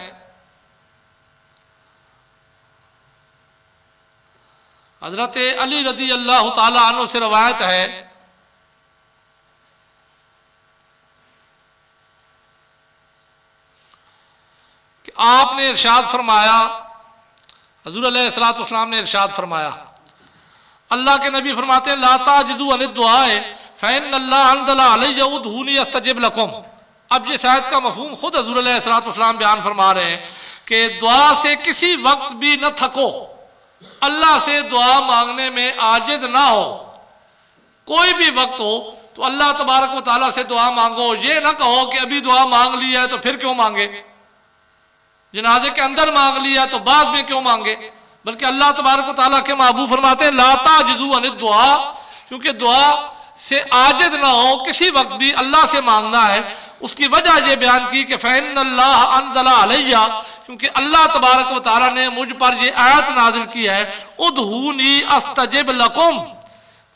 हज़रत अली रज़ी अल्लाह तआला अन्हु से रवायत है कि आपने इरशाद फरमाया, हज़ूर अलैहिस्सलाम ने इरशाद फरमाया, अल्लाह के नबी फरमाते हैं ला ताजिज़ू अन दुआए फ़इन्नल्लाह अंज़ला अलैया उदऊनी अस्तजिब लकुम। अब ये शायद का मफहूम खुद हज़ूर अलैहिस्सलाम बयान फरमा रहे हैं कि दुआ से किसी वक्त भी न थको, अल्लाह से दुआ मांगने में आजिज़ ना हो। कोई भी वक्त हो तो अल्लाह तबारक व तआला से दुआ मांगो। ये ना कहो कि अभी दुआ मांग लिया है तो फिर क्यों मांगे, जनाजे के अंदर मांग लिया तो बाद में क्यों मांगे, बल्कि अल्लाह तबारक व तआला के महबूब फरमाते हैं ला ताजिज़ू अन दुआ, क्योंकि दुआ से आजिज़ ना हो, किसी वक्त भी अल्लाह से मांगना है। उसकी वजह यह बयान की कि फ़इन्नल्लाह अंज़ला अलैया, क्योंकि अल्लाह तबारक व तआला ने मुझ पर ये आयत नाजिल की है, उदहूनी अस्तजिब लकुम,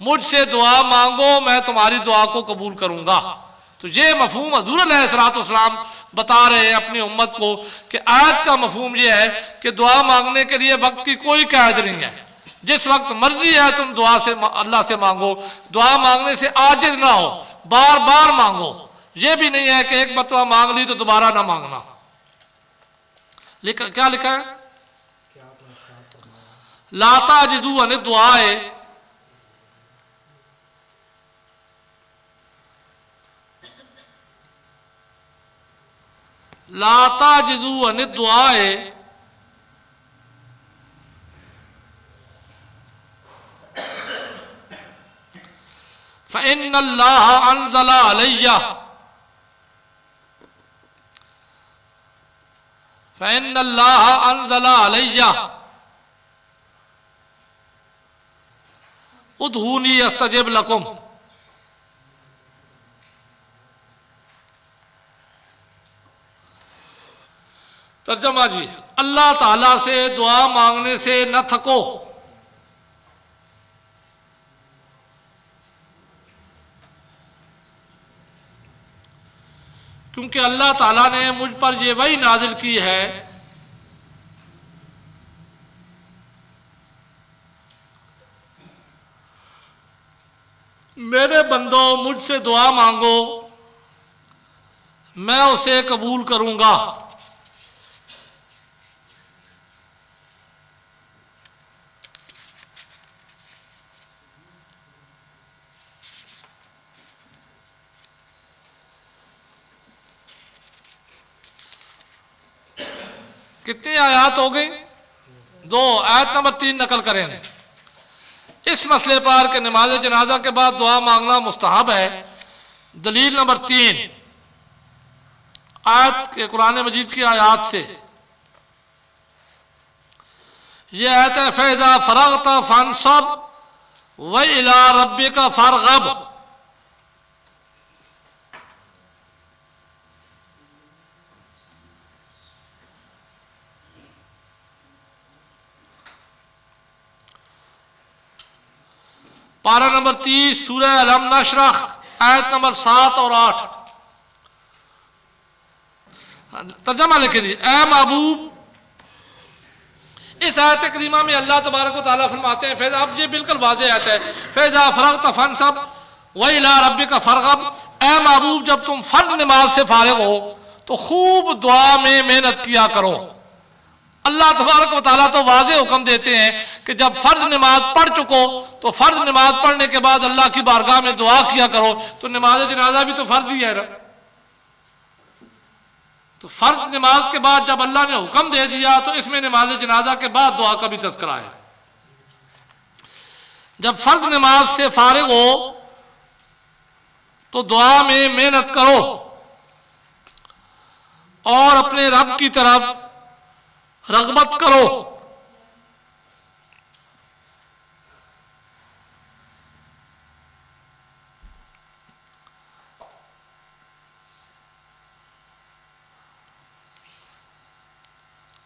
मुझसे दुआ मांगो मैं तुम्हारी दुआ को कबूल करूँगा। तो ये मफहूम हज़ूर अलैहिस्सलाम बता रहे हैं अपनी उम्मत को कि आयत का मफहूम ये है कि दुआ मांगने के लिए वक्त की कोई कैद नहीं है। जिस वक्त मर्जी है तुम दुआ से अल्लाह से मांगो, दुआ मांगने से आजिज ना हो, बार बार मांगो। ये भी नहीं है कि एक मरतबा मांग ली तो दोबारा ना मांगना। लिखा क्या लिखा है, लाता जिदू अन दुआए, लाता जिदू अन दुआए फ़इन्नल्लाह अंज़ला अलैया, फ़इन्नल्लाह अंज़ला अलैया उदहूनी अस्तजिब लकुम। तर्जमा जी, अल्लाह ताला से दुआ मांगने से न थको, क्योंकि अल्लाह ताला ने मुझ पर ये वही नाजिल की है मेरे बंदो मुझसे दुआ मांगो मैं उसे कबूल करूंगा। कितनी आयत हो गई, 2। आयत नंबर 3 नकल करें इस मसले पर कि नमाज जनाजा के बाद दुआ मांगना मुस्तहब है। दलील नंबर 3 आयत के कुरान मजीद की आयत से, यह आयत है फैज़ा फरग़त फंसब व इला रब्बिका फरग़ब। पारा नंबर 30 सूरह अलम नशरह आयत नंबर 7 और 8। तर्जमा लिख लीजिए, ऐ महबूब, इस आयत करीमा में अल्लाह तबारक व तआला फरमाते हैं, फैज़ा, अब ये बिल्कुल वाज़ेह आयत है, फैज़ा फरग़त फंसब व इला रब्बिका फरग़ब। ऐ महबूब, जब तुम फर्ज नमाज से फारिग हो तो खूब दुआ में मेहनत किया करो। अल्लाह तबारक व तआला तो वाज़ेह हुक्म देते हैं कि जब फ़र्ज नमाज पढ़ चुको तो फ़र्ज नमाज पढ़ने के बाद अल्लाह की बारगाह में दुआ किया करो। तो नमाज जनाजा भी तो फ़र्ज ही है ना। तो फ़र्ज नमाज के बाद जब अल्लाह ने हुक्म दे दिया तो इसमें नमाज जनाजा के बाद दुआ का भी तज़किरा है। जब फ़र्ज नमाज से फारिग हो तो दुआ में मेहनत करो और अपने रब की तरफ रग़बत करो।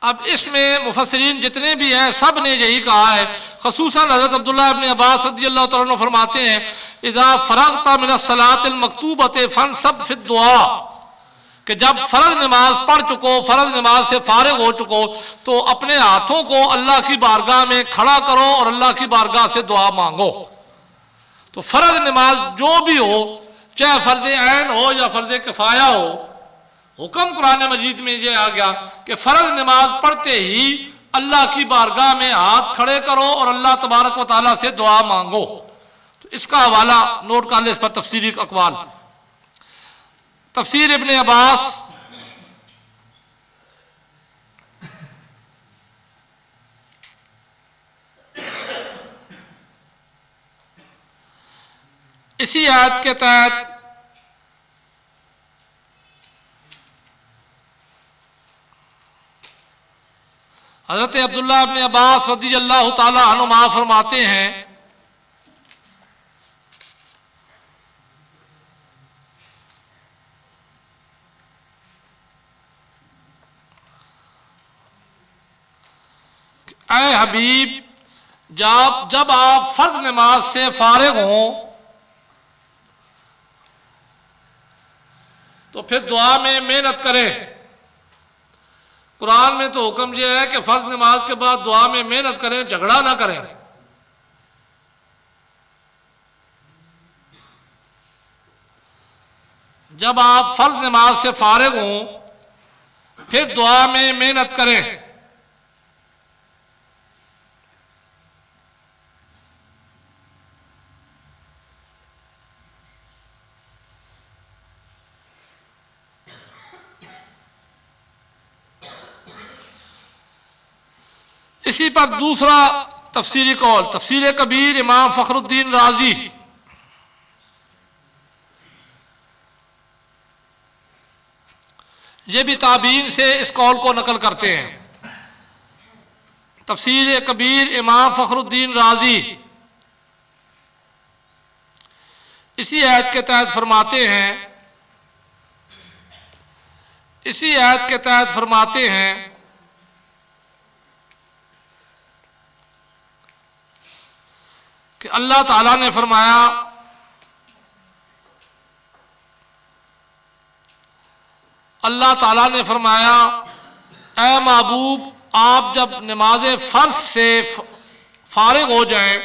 अब इसमें मुफस्सिरीन जितने भी हैं सब ने यही कहा है, ख़ुसूसन हज़रत अब्दुल्लाह इब्न अब्बास रज़ियल्लाहु तआला अन्हु फरमाते हैं, इज़ा फ़रग़ता मिनस सलातिल मक्तूबति फंसब फ़िद दुआ, कि जब फ़र्ज नमाज पढ़ चुको, फ़र्ज नमाज से फारिग हो चुको तो अपने हाथों को अल्लाह की बारगाह में खड़ा करो और अल्लाह की बारगाह से दुआ मांगो। तो फ़र्ज नमाज जो भी हो, चाहे फ़र्ज ऐन हो या फ़र्ज किफ़ाया हो, हुक्म कुरान मजीद में ये आ गया कि फ़र्ज नमाज पढ़ते ही अल्लाह की बारगाह में हाथ खड़े करो और अल्लाह तबारक व तआला से दुआ मांगो। तो इसका हवाला नोट कर ले, इस पर तफसीरी अक़वाल। तफसीर इब्न अब्बास, इसी आयत के तहत हज़रत अब्दुल्लाह इब्न अब्बास रज़ियल्लाहु ताला अन्हुमा फरमाते हैं, ऐ हबीब जब आप फर्ज नमाज से फारिग हों तो फिर दुआ में मेहनत करें। कुरान में तो हुक्म यह है कि फर्ज नमाज के बाद दुआ में मेहनत करें, झगड़ा ना करें। जब आप फर्ज नमाज से फारिग हों फिर दुआ में मेहनत करें। इसी पर दूसरा तफसीरी कौल तफसीर कबीर इमाम फखरुद्दीन राजी ये भी ताबीन से इस कौल को नकल करते हैं। तफसीर कबीर इमाम फखरुद्दीन राजी इसी आयत के तहत फरमाते हैं कि अल्लाह ताला ने फरमाया ऐ महबूब आप जब नमाज फर्ज से फारिग हो जाएं,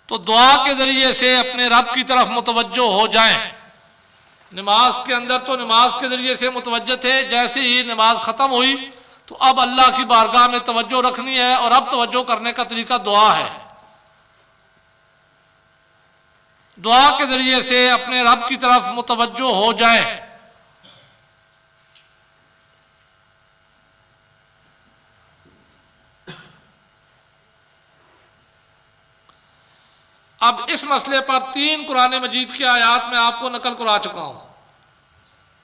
तो दुआ के जरिए से अपने रब की तरफ मुतवज्जो हो जाएं। नमाज के अंदर तो नमाज के जरिए से मुतवज्जो थे, जैसे ही नमाज खत्म हुई तो अब अल्लाह की बारगाह में तवज्जो रखनी है और अब तवज्जो करने का तरीका दुआ है। दुआ के जरिए से अपने रब की तरफ मुतवज्जो हो जाए। अब इस मसले पर 3 कुरान मजीद की आयत में आपको नकल करा चुका हूं।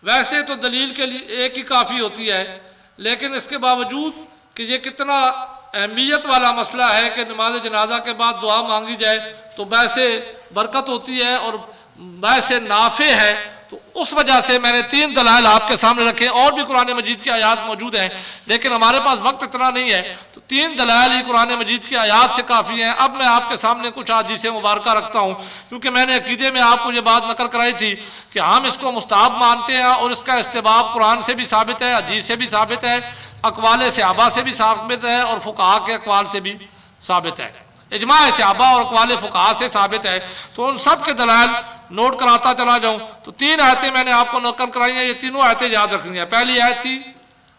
वैसे तो दलील के लिए एक ही काफ़ी होती है, लेकिन इसके बावजूद कि ये कितना अहमियत वाला मसला है कि नमाज जनाजा के बाद दुआ मांगी जाए तो वैसे बरकत होती है और वैसे नाफे है, तो उस वजह से मैंने 3 दलाइल आपके सामने रखे। और भी कुरान मजीद की आयत मौजूद हैं, लेकिन हमारे पास वक्त इतना नहीं है, तो 3 दलाइल ही कुरान मजीद की आयत से काफ़ी हैं। अब मैं आपके सामने कुछ हदीसें मुबारक रखता हूँ, क्योंकि मैंने अकीदे में आपको ये बात नकल कराई थी कि हम इसको मुस्तहब मानते हैं और इसका इस्तेबाब कुरान से भी साबित है, हदीस से भी साबित है, अक़वाल सहाबा से भी साबित है और फुक़हा के अक़वाल से भी साबित है, इजमा सहाबा और अक़वाल फुक़हा से साबित है। तो उन सब के दलाइल नोट कराता चला जाऊं तो 3 आयतें मैंने आपको नकल कराई हैं। ये तीनों आयतें याद रखनी है। पहली आयत थी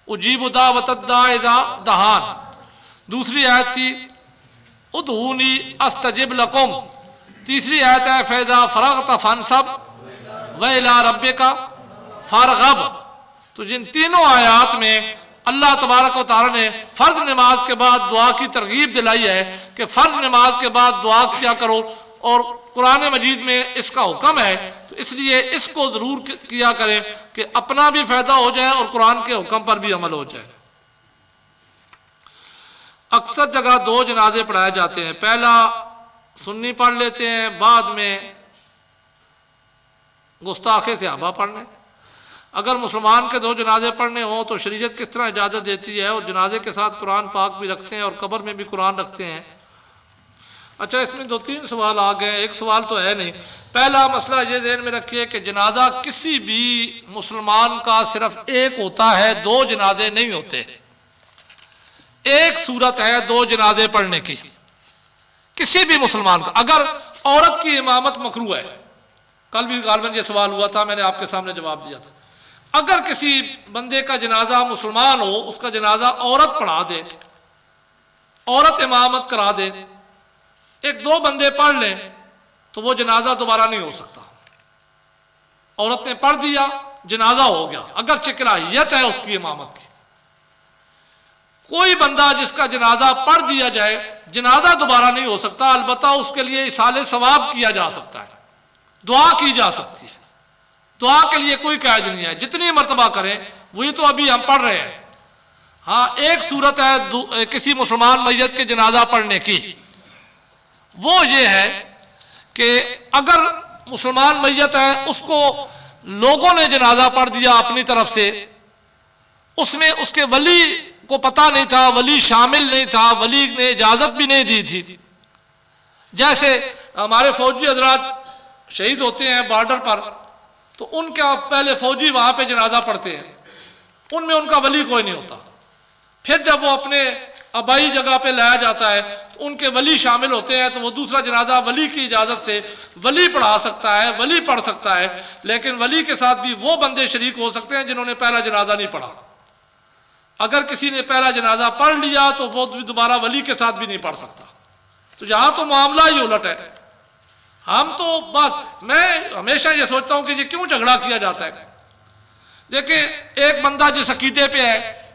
उजीबु दावतद दाई इज़ा दहान, दूसरी आयत थी उदऊनी अस्तजिब लकुम, तीसरी आयत है फैज़ा फ़रग़त फ़ंसब व इला रब्बिका फ़रग़ब। तो जिन तीनों आयत में अल्लाह तबारक व तआला ने फ़र्ज नमाज के बाद दुआ की तरगीब दिलाई है कि फ़र्ज नमाज के बाद दुआ किया करो, और कुरान मजीद में इसका हुक्म है, तो इसलिए इसको ज़रूर किया करें कि अपना भी फ़ायदा हो जाए और कुरान के हुक्म पर भी अमल हो जाए। अक्सर जगह 2 जनाजे पढ़ाए जाते हैं, पहला सुन्नी पढ़ लेते हैं, बाद में गुस्ताखे सहाबा पढ़ने। अगर मुसलमान के 2 जनाजे पढ़ने हों तो शरीयत किस तरह इजाज़त देती है, और जनाजे के साथ कुरान पाक भी रखते हैं और कब्र में भी कुरान रखते हैं। अच्छा, इसमें 2-3 सवाल आ गए, एक सवाल तो है नहीं। पहला मसला ये ध्यान में रखिए कि जनाजा किसी भी मुसलमान का सिर्फ एक होता है, 2 जनाजे नहीं होते। एक सूरत है 2 जनाजे पढ़ने की किसी भी मुसलमान का। अगर औरत की इमामत मकरूह है, कल भी गालबन ये सवाल हुआ था, मैंने आपके सामने जवाब दिया था। अगर किसी बंदे का जनाजा मुसलमान हो, उसका जनाजा औरत पढ़ा दे, औरत इमामत करा दे, 1-2 बंदे पढ़ लें, तो वो जनाजा दोबारा नहीं हो सकता। औरत ने पढ़ दिया, जनाजा हो गया, अगर चिकराहियत है उसकी इमामत की। कोई बंदा जिसका जनाजा पढ़ दिया जाए, जनाजा दोबारा नहीं हो सकता, अलबत्ता उसके लिए इसाले सवाब किया जा सकता है, दुआ की जा सकती है। दुआ के लिए कोई कैद नहीं है, जितनी मर्तबा करें, वही तो अभी हम पढ़ रहे हैं। हाँ, एक सूरत है किसी मुसलमान मैयत के जनाजा पढ़ने की, वो ये है कि अगर मुसलमान मैयत है, उसको लोगों ने जनाजा पढ़ दिया अपनी तरफ से, उसमें उसके वली को पता नहीं था, वली शामिल नहीं था, वली ने इजाज़त भी नहीं दी थी। जैसे हमारे फौजी हजरात शहीद होते हैं बॉर्डर पर, तो उनका पहले फौजी वहाँ पे जनाजा पढ़ते हैं, उनमें उनका वली कोई नहीं होता। फिर जब वो अपने आबाई जगह पे लाया जाता है तो उनके वली शामिल होते हैं, तो वो दूसरा जनाजा वली की इजाज़त से वली पढ़ा सकता है, वली पढ़ सकता है। लेकिन वली के साथ भी वो बंदे शरीक हो सकते हैं जिन्होंने पहला जनाजा नहीं पढ़ा। अगर किसी ने पहला जनाजा पढ़ लिया तो वो दोबारा वली के साथ भी नहीं पढ़ सकता। तो यहाँ तो मामला ही उलट है। हम तो बस, मैं हमेशा ये सोचता हूँ कि ये क्यों झगड़ा किया जाता है। देखिए, एक बंदा जिस अकीदे पे है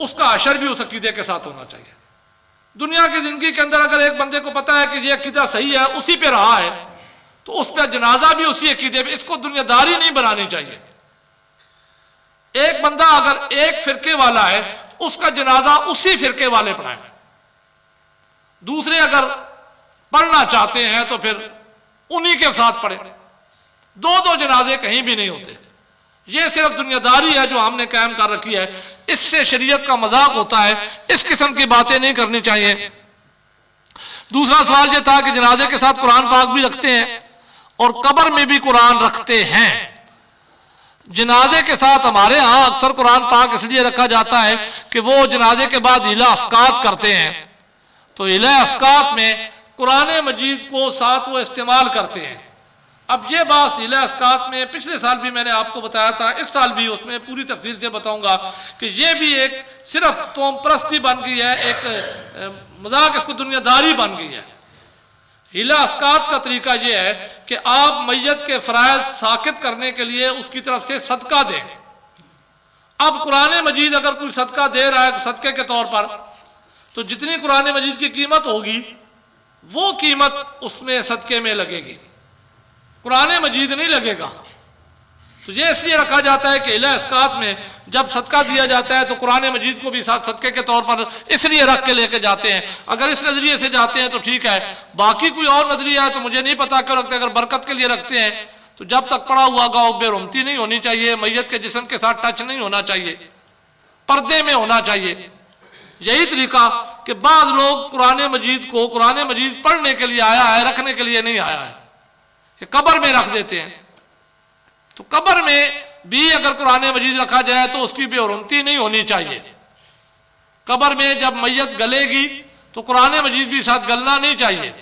उसका अशर भी उस अकीदे के साथ होना चाहिए। दुनिया की जिंदगी के अंदर अगर एक बंदे को पता है कि ये अकीदा सही है, उसी पे रहा है, तो उस पर जनाजा भी उसी अकीदे पे, इसको दुनियादारी नहीं बनानी चाहिए। एक बंदा अगर एक फिरके वाला है तो उसका जनाजा उसी फिरके वाले पढ़ाए। दूसरे अगर पढ़ना चाहते हैं तो फिर उन्हीं के साथ पढ़े। दो दो जनाजे कहीं भी नहीं होते। ये सिर्फ दुनियादारी है जो हमने कायम कर रखी है। इससे शरीयत का मजाक होता है। इस किस्म की बातें नहीं करनी चाहिए। दूसरा सवाल यह था कि जनाजे के साथ कुरान पाक भी रखते हैं और कब्र में भी कुरान रखते हैं। जनाजे के साथ हमारे यहाँ अक्सर कुरान पाक इसलिए रखा जाता है कि वो जनाजे के बाद हिला अस्कात करते हैं, तो हिला अस्कात में कुरान मजीद को साथ वो इस्तेमाल करते हैं। अब ये बात हिला अस्कात में पिछले साल भी मैंने आपको बताया था, इस साल भी उसमें पूरी तफसील से बताऊंगा कि ये भी एक सिर्फ तोम परस्ती बन गई है, एक मजाक, इसको दुनियादारी बन गई है। हिला अस्कात का तरीका यह है कि आप मैयत के फ़राइज़ साकित करने के लिए उसकी तरफ से सदका दें। अब कुरान मजीद अगर कोई सदका दे रहा है सदके के तौर पर, तो जितनी कुरान मजीद की कीमत होगी वो कीमत उसमें सदके में लगेगी, कुरान मजीद नहीं लगेगा। तो ये इसलिए रखा जाता है कि हिला अस्कात में जब सदका दिया जाता है तो कुरान मजीद को भी साथ सदके के तौर पर इसलिए रख के लेके जाते हैं। अगर इस नज़रिए से जाते हैं तो ठीक है, बाकी कोई और नज़रिया है तो मुझे नहीं पता क्यों रखते। अगर बरकत के लिए रखते हैं तो जब तक पड़ा हुआ गाँव बेरुमती नहीं होनी चाहिए, मैयत के जिस्म के साथ टच नहीं होना चाहिए, पर्दे में होना चाहिए। यही तरीका कि बाज़ लोग कुरान मजीद को कुरान मजीद पढ़ने के लिए आया है, रखने के लिए नहीं आया है, कि कब्र में रख देते हैं। तो कब्र में भी अगर कुरान मजीद रखा जाए तो उसकी बेरुमती नहीं होनी चाहिए। कब्र में जब मैयत गलेगी तो कुरान मजीद भी साथ गलना नहीं चाहिए।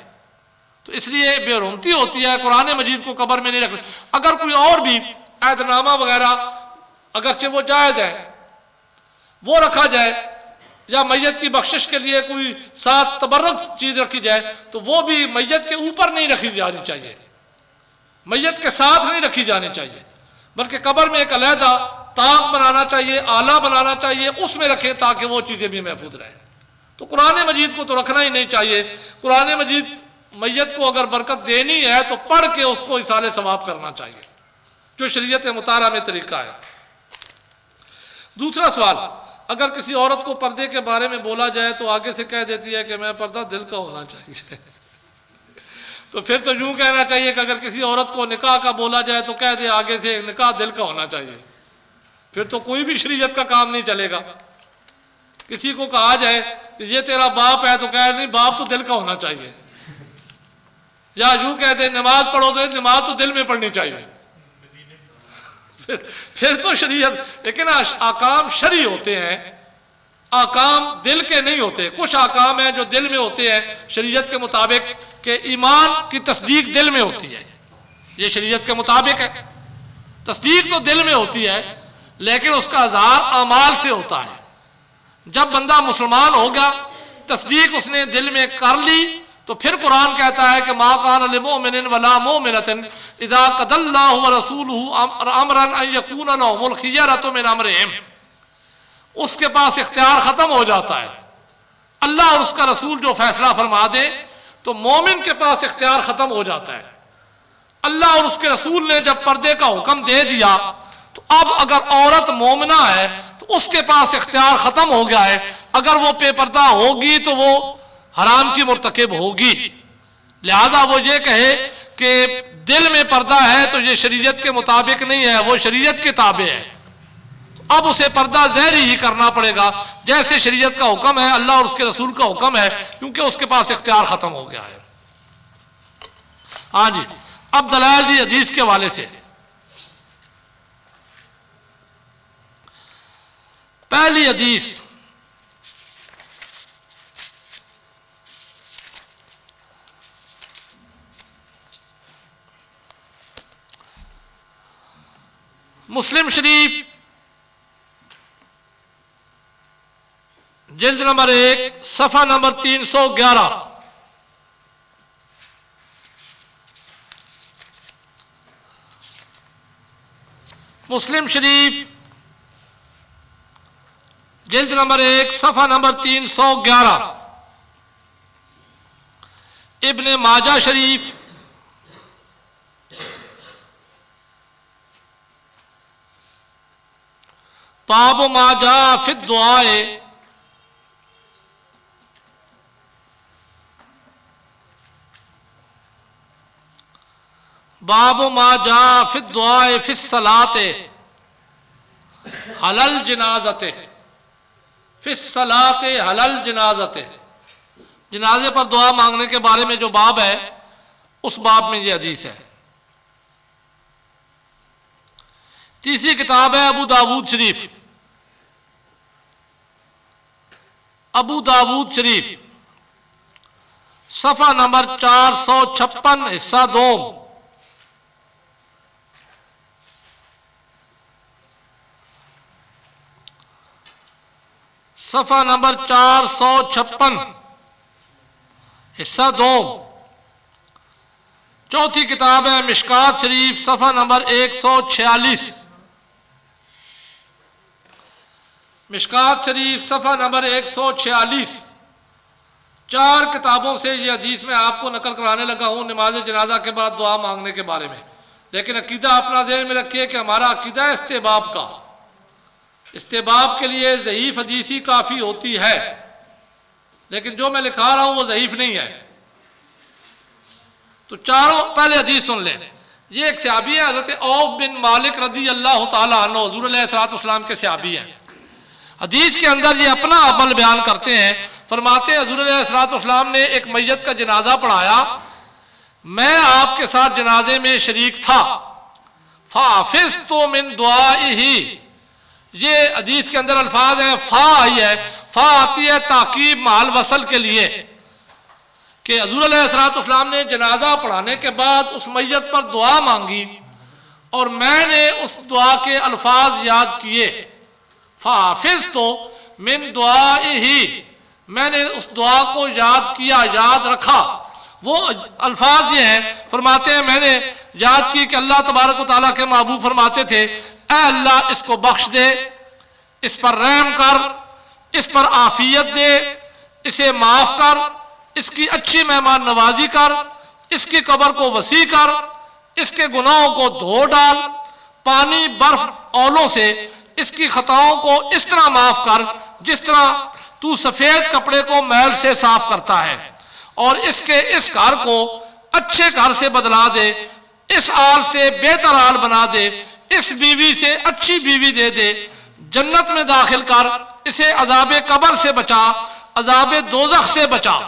तो इसलिए बेरुमती होती है, कुरान मजीद को कब्र में नहीं रखना। अगर कोई और भी ऐतनामा वगैरह अगरचे वो जायज़ है वो रखा जाए, या मैयत की बख्शिश के लिए कोई साथ तबर्रुक चीज़ रखी जाए, तो वो भी मैयत के ऊपर नहीं रखी जानी चाहिए, मैयत के साथ नहीं रखी जानी चाहिए, बल्कि कब्र में एक अलहदा ताक बनाना चाहिए, आला बनाना चाहिए, उसमें रखें ताकि वो चीज़ें भी महफूज रहें। तो कुरान मजीद को तो रखना ही नहीं चाहिए। कुरान मजीद मैयत को अगर बरकत देनी है तो पढ़ के उसको इसाले सवाब करना चाहिए, जो शरीयत मुतारा में तरीका है। दूसरा सवाल, अगर किसी औरत को पर्दे के बारे में बोला जाए तो आगे से कह देती है कि मैं पर्दा दिल का होना चाहिए। तो फिर तो यूँ कहना चाहिए कि अगर किसी औरत को निकाह का बोला जाए तो कह दे आगे से निकाह दिल का होना चाहिए। फिर तो कोई भी शरीयत का काम नहीं चलेगा। किसी को कहा जाए कि ये तेरा बाप है तो कह नहीं, बाप तो दिल का होना चाहिए। या यूँ कह दे नमाज पढ़ो तो नमाज तो दिल में पढ़नी चाहिए। फिर तो शरीयत, लेकिन आकाम शरी होते हैं, आकाम दिल के नहीं होते। कुछ आकाम हैं जो दिल में होते हैं शरीयत के मुताबिक, कि ईमान की तस्दीक दिल में होती है, ये शरीयत के मुताबिक है। तस्दीक तो दिल में होती है लेकिन उसका इज़हार अमाल से होता है। जब बंदा मुसलमान हो गया, तस्दीक उसने दिल में कर ली, तो फिर कुरान कहता है कि मा कान लिमुमिनिन वला मुमिनतिन इज़ा क़दल्लाहु व रसूलुहु अमरन अन यकून लहुमुल खियरतु मिन अमरिहिम। उसके पास इख्तियार ख़त्म हो जाता है। अल्लाह और उसका रसूल जो फैसला फरमा दे तो मोमिन के पास इख्तियार ख़त्म हो जाता है। अल्लाह और उसके रसूल ने जब पर्दे का हुक्म दे दिया तो अब अगर औरत मोमिना है तो उसके पास इख्तियार ख़त्म हो गया है। अगर वो बेपर्दा होगी तो वो हराम की मुर्तकिब होगी। लिहाजा वो ये कहे कि दिल में पर्दा है तो ये शरीयत के मुताबिक नहीं है, वो शरीयत के ताबे है, अब उसे पर्दा ज़हरी ही करना पड़ेगा जैसे शरीयत का हुक्म है, अल्लाह और उसके रसूल का हुक्म है, क्योंकि उसके पास इख्तियार ख़त्म हो गया है। हाँ जी, अब दलाल जी हदीस के हवाले से। पहली हदीस मुस्लिम शरीफ जिल्द नंबर 1 सफ़ा नंबर 311। मुस्लिम शरीफ जिल्द नंबर 1 सफ़ा नंबर 311। इब्ने माजा शरीफ बाब माजा फिद दुआए, बाब माजा फिद दुआए फिस सलाते हलल जनाज़ते, फिस सलाते हलल जनाज़ते, जनाजे पर दुआ मांगने के बारे में जो बाब है उस बाब में ये हदीस है। तीसरी किताब है अबू दाऊद शरीफ, अबू दाऊद शरीफ सफ़ा नंबर 456 हिस्सा 2। सफ़ा नंबर 456 हिस्सा 2। चौथी किताब है मिशकात शरीफ सफ़ा नंबर 146। मिशकात शरीफ सफ़ा नंबर 146। 4 किताबों से ये हदीस में आपको नकल कराने लगा हूँ नमाज जनाजा के बाद दुआ मांगने के बारे में, लेकिन अकीदा अपना ज़हन में रखिए कि हमारा अकीदा है इस्तेबाब का। इस्तेबाब के लिए ज़ईफ़ हदीस ही काफ़ी होती है, लेकिन जो मैं लिखा रहा हूँ वो ज़ईफ़ नहीं है। तो चारों पहले हदीस सुन लें। ये एक सहाबी है हज़रत औफ बिन मालिक रदी अल्लाह तआला अन्हु, हुज़ूर अलैहिस्सलातु वस्सलाम के सहाबी हैं। हदीस के अंदर ये अपना अमल बयान करते हैं। फरमाते हैं हुज़ूर अलैहिस्सलातु वस्सलाम ने एक मैयत का जनाजा पढ़ाया, मैं आपके साथ जनाजे में शरीक था। फ़ाफ़िज़्तु मिन दुआइही, ये हदीस के अंदर अल्फाज है, फ़ा आई है, फ़ा आती है ताकीब माल वसल के लिए कि हुज़ूर अलैहिस्सलातु वस्सलाम ने जनाजा पढ़ाने के बाद उस मैयत पर दुआ मांगी और मैंने उस दुआ के अल्फाज याद किए। फ़ाफ़िज़्तु मिन दुआइही, मैंने उस दुआ को याद किया, याद रखा। वो अल्फाज ये हैं, फरमाते हैं मैंने याद की कि अल्लाह तबारक व तआला के महबूब फरमाते थे, ऐ अल्लाह इसको बख्श दे, इस पर रहम कर, इस पर आफियत दे, इसे माफ़ कर, इसकी अच्छी मेहमान नवाजी कर, इसकी कब्र को वसी कर, इसके गुनाहों को धो डाल, पानी बर्फ औलों से इसकी खताओं को इस तरह माफ़ कर जिस तरह तू सफ़ेद कपड़े को मैल से साफ करता है, और इसके इस घर को अच्छे घर से बदला दे, इस आल से बेहतर आल बना दे, इस बीवी से अच्छी बीवी दे दे, जन्नत में दाखिल कर, इसे अजाब कब्र से बचा, अजाब दोज़ख से बचा।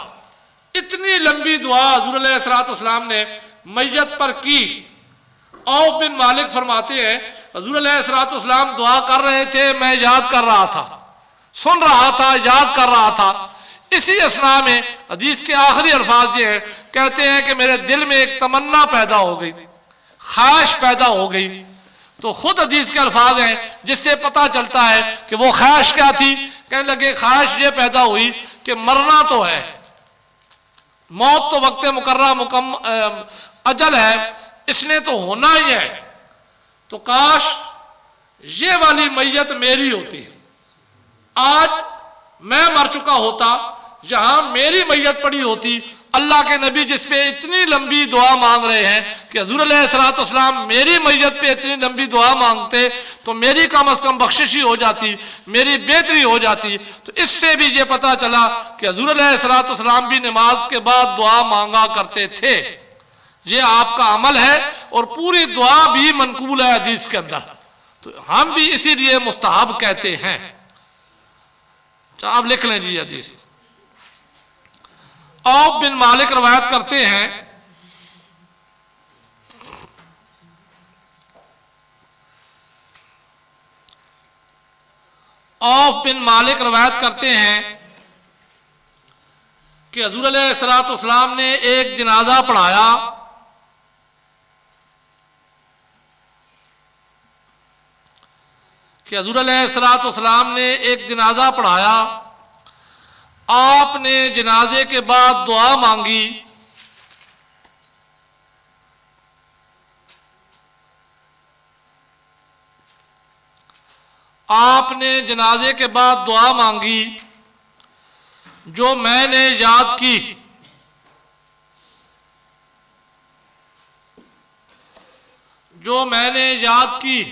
इतनी लंबी दुआ हुज़ूर अलैहिस्सलातु वस्सलाम ने मैयत पर की। औफ बिन मालिक फरमाते हैं हुज़ूर अलैहिस्सलातु वस्सलाम दुआ कर रहे थे, मैं याद कर रहा था, सुन रहा था, याद कर रहा था। इसी असना में हदीस के आखिरी अल्फाज ये हैं, कहते हैं कि मेरे दिल में एक तमन्ना पैदा हो गई, ख्वाहिश पैदा हो गई। तो खुद हदीस के अल्फाज हैं जिससे पता चलता है कि वो ख्वाहिश क्या थी। कहने लगे ख्वाहिश ये पैदा हुई कि मरना तो है, मौत तो वक्त मुकर्रर अजल है, इसने तो होना ही है, तो काश ये वाली मैयत मेरी होती। आज मैं मर चुका होता, जहां मेरी मैयत पड़ी होती, अल्लाह के नबी जिस पे इतनी लंबी दुआ मांग रहे हैं कि हुज़ूर अलैहिस्सलाम मेरी मैयत पे इतनी लंबी दुआ मांगते तो मेरी कम से कम बख्शिश ही हो जाती, मेरी बेहतरी हो जाती। तो इससे भी ये पता चला कि हुज़ूर अलैहिस्सलाम भी नमाज के बाद दुआ मांगा करते थे। ये आपका अमल है और पूरी दुआ भी मनकूल है हदीस के अंदर, तो हम भी इसीलिए मुस्तहब कहते हैं। तो आप लिख लें जी हदीस। औफ बिन मालिक रवायत करते हैं, औफ बिन मालिक रवायत करते हैं कि हुज़ूर अलैहिस्सलाम ने एक जनाजा पढ़ाया, कि हुज़ूर अलैहिस्सलाम ने एक जनाजा पढ़ाया। आपने जनाजे के बाद दुआ मांगी, आपने जनाजे के बाद दुआ मांगी जो मैंने याद की, जो मैंने याद की।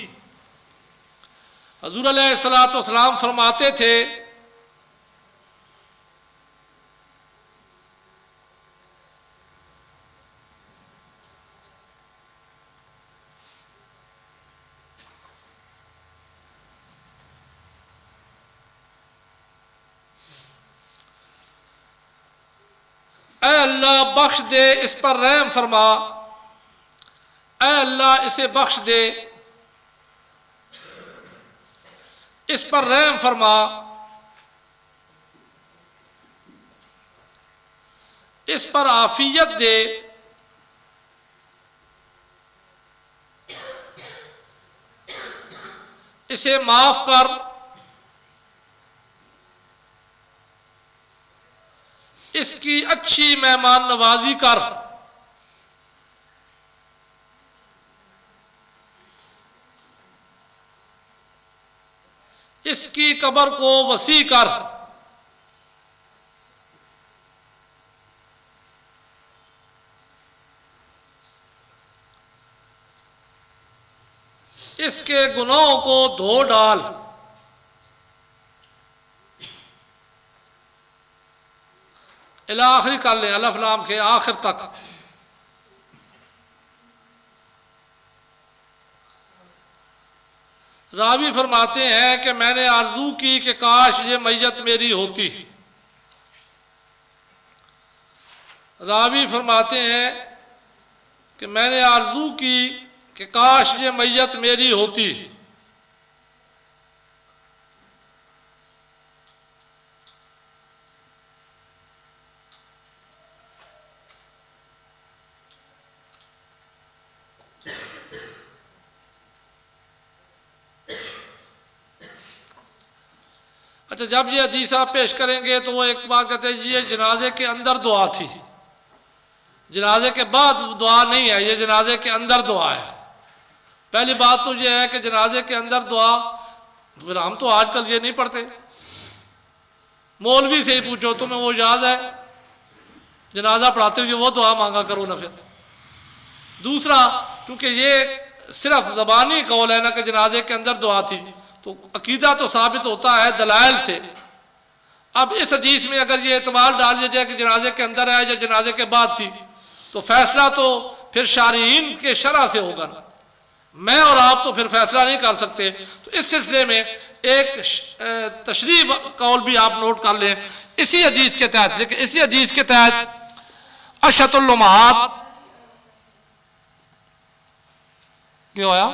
हुज़ूर अलैहिस्सलाम फरमाते थे ऐ अल्लाह बख्श दे, इस पर रहम फरमा, ऐ अल्लाह इसे बख्श दे, इस पर रहम फरमा, इस पर आफियत दे, इसे माफ कर, इसकी अच्छी मेहमान नवाजी कर, इसकी कब्र को वसी कर, इसके गुनाहों को धो डाल, इला आखिरी कर ले, अलफ लाम के आखिर तक। रावी फरमाते हैं कि मैंने आरजू की कि काश ये मैयत मेरी होती। रावी फरमाते हैं कि मैंने आरजू की कि काश ये मैयत मेरी होती। अच्छा, जब ये हदीस आप पेश करेंगे तो वो एक बात कहते हैं ये जनाजे के अंदर दुआ थी, जनाजे के बाद दुआ नहीं है, ये जनाजे के अंदर दुआ है। पहली बात तो ये है कि जनाजे के अंदर दुआ, फिर हम तो आजकल ये नहीं पढ़ते, मौलवी से ही पूछो तुम्हें वो याद है जनाजा पढ़ाते हुए वो दुआ मांगा करो ना। फिर दूसरा, क्योंकि ये सिर्फ ज़बानी कौल है ना कि जनाजे के अंदर दुआ थी, तो अकीदा तो साबित होता है दलाइल से। अब इस हदीस में अगर ये एतबार डाल दिया जाए कि जनाजे के अंदर है या जनाजे के बाद थी, तो फैसला तो फिर शारीन के शरह से होगा ना, मैं और आप तो फिर फैसला नहीं कर सकते। तो इस सिलसिले में एक तशरीह कौल भी आप नोट कर लें इसी हदीस के तहत। लेकिन इसी हदीस के तहत अशतुल लुम्हात क्यों आया,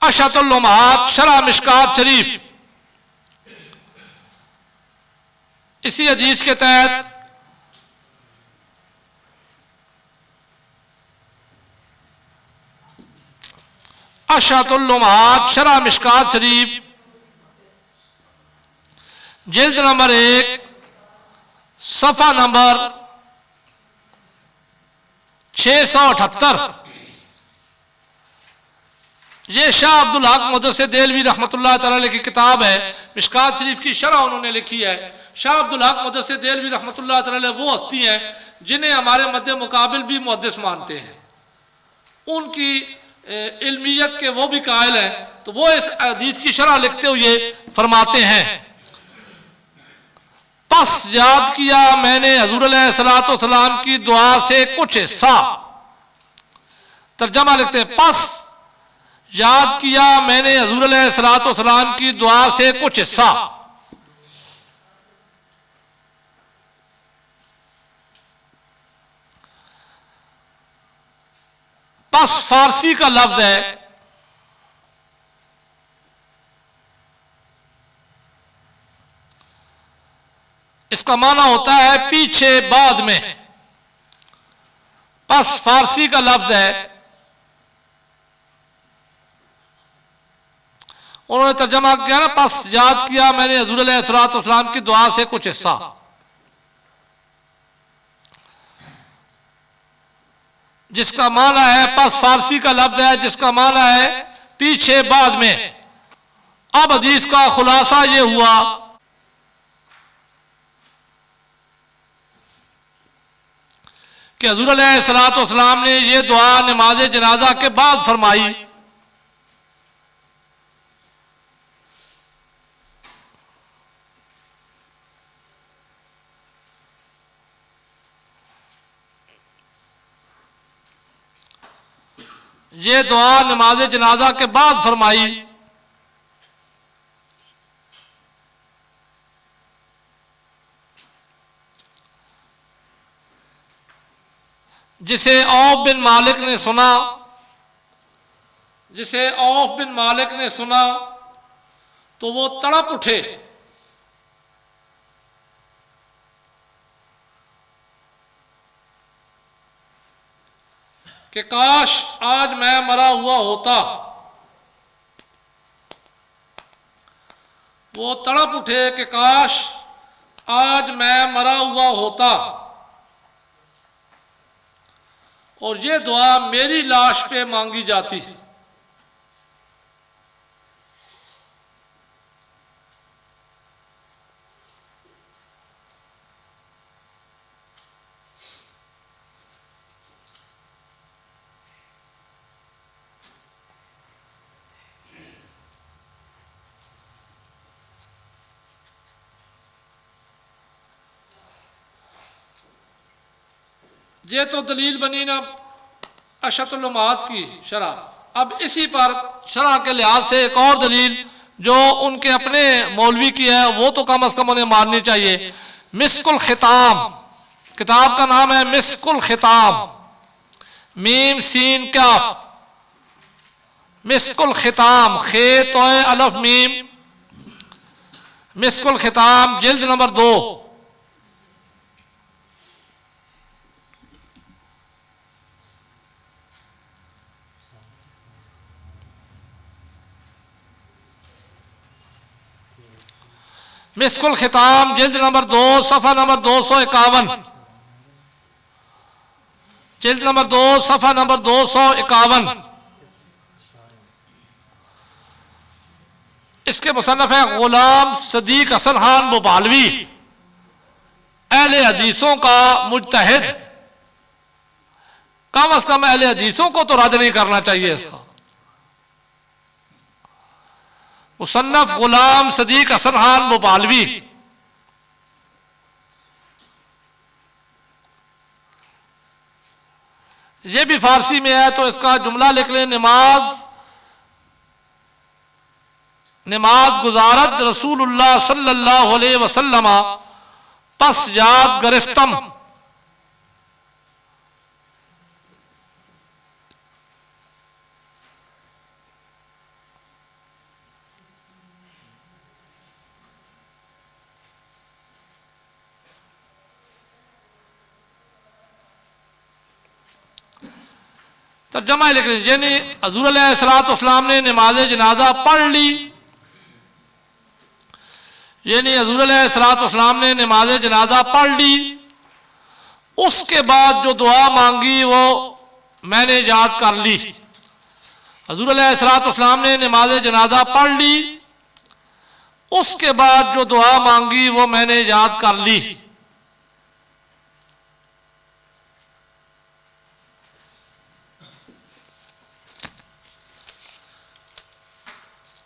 अशतुल लुम्हात शरह मिशकात शरीफ, इसी हदीस के तहत अशतुल लुम्हात शरह मिशकात शरीफ जिल्द नंबर 1 सफ़ा नंबर 678, ये शाह अब्दुल हक मुदस्सिर देलवी रहमतुल्लाह तआला की किताब है, मिशकात शरीफ की शरह उन्होंने लिखी है। शाह अब्दुल हक मुदस्सिर देलवी रहमतुल्लाह अलैह वो हस्ती हैं जिन्हें हमारे मध्य मुकाबिल भी मुहद्दिस मानते हैं, उनकी इल्मियत के वो भी कायल हैं। तो वो इस हदीस की शरह लिखते हुए फरमाते हैं, पस याद किया मैंने हुज़ूर अलैहिस्सलाम की दुआ से कुछ हिस्सा। तर्जमा लिखते हैं, पस याद किया मैंने हुज़ूर अलैहिस्सलाम की दुआ से कुछ हिस्सा। पस फारसी का लफ्ज है, इसका माना होता है पीछे बाद में। पस फारसी का लफ्ज है, उन्होंने तर्जमा किया ना, पस याद किया मैंने हुज़ूर अलैहिस्सलाम की दुआ से कुछ हिस्सा। जिसका माना है, पस फारसी का लफ्ज है जिसका माना है पीछे बाद में। अब हदीस का खुलासा यह हुआ कि हुज़ूर अलैहिस्सलाम ने यह दुआ नमाज जनाजा के बाद फरमाई। ये दुआ नमाज जनाजा के बाद फरमाई। जिसे औफ बिन मालिक ने सुना, जिसे औफ बिन मालिक ने सुना तो वो तड़प उठे कि काश आज मैं मरा हुआ होता। वो तड़प उठे कि काश आज मैं मरा हुआ होता और ये दुआ मेरी लाश पे मांगी जाती। ये तो दलील बनी ना अशतुल उम्मात की शरह। अब इसी पर शरह के लिहाज से एक और दलील जो उनके अपने मौलवी की है वो तो कम अज कम उन्हें माननी चाहिए। मिस्कुल खिताम, किताब का नाम है मिस्कुल खिताम, मीम सीन काफ, मिस्कुल खिताम, खे तोय अलफ मीम, मिस्कुल खिताम, जिल्द नंबर 2। मिस्कुल खिताम, जिल्द नंबर 2, सफ़ा नंबर 251, जिल्द नंबर 2, सफ़ा नंबर 251। इसके मुसन्नफ है गुलाम सदीक हसन खान भोपालवी, अहले हदीसों का मुज्तहिद। कम अज कम अहले हदीसों को तो रद्द नहीं करना चाहिए इसका। मुसन्नफ गुलाम सदीक हसन खान भोपालवी। ये भी फारसी में है तो इसका जुमला लिख लें, नमाज गुजारत रसूलुल्लाह सल्लल्लाहु अलैहि वसल्लम पस याद गिरफ्तम। तर्जमा लिख लीजिए, यानी हुज़ूर अलैहिस्सलाम ने नमाज जनाजा पढ़ ली, यानी हुज़ूर अलैहिस्सलाम ने नमाज जनाजा पढ़ ली। उसके बाद जो दुआ मांगी वो मैंने याद कर ली। हुज़ूर अलैहिस्सलाम ने नमाज जनाजा पढ़ ली, उसके बाद जो दुआ मांगी वो मैंने याद कर ली।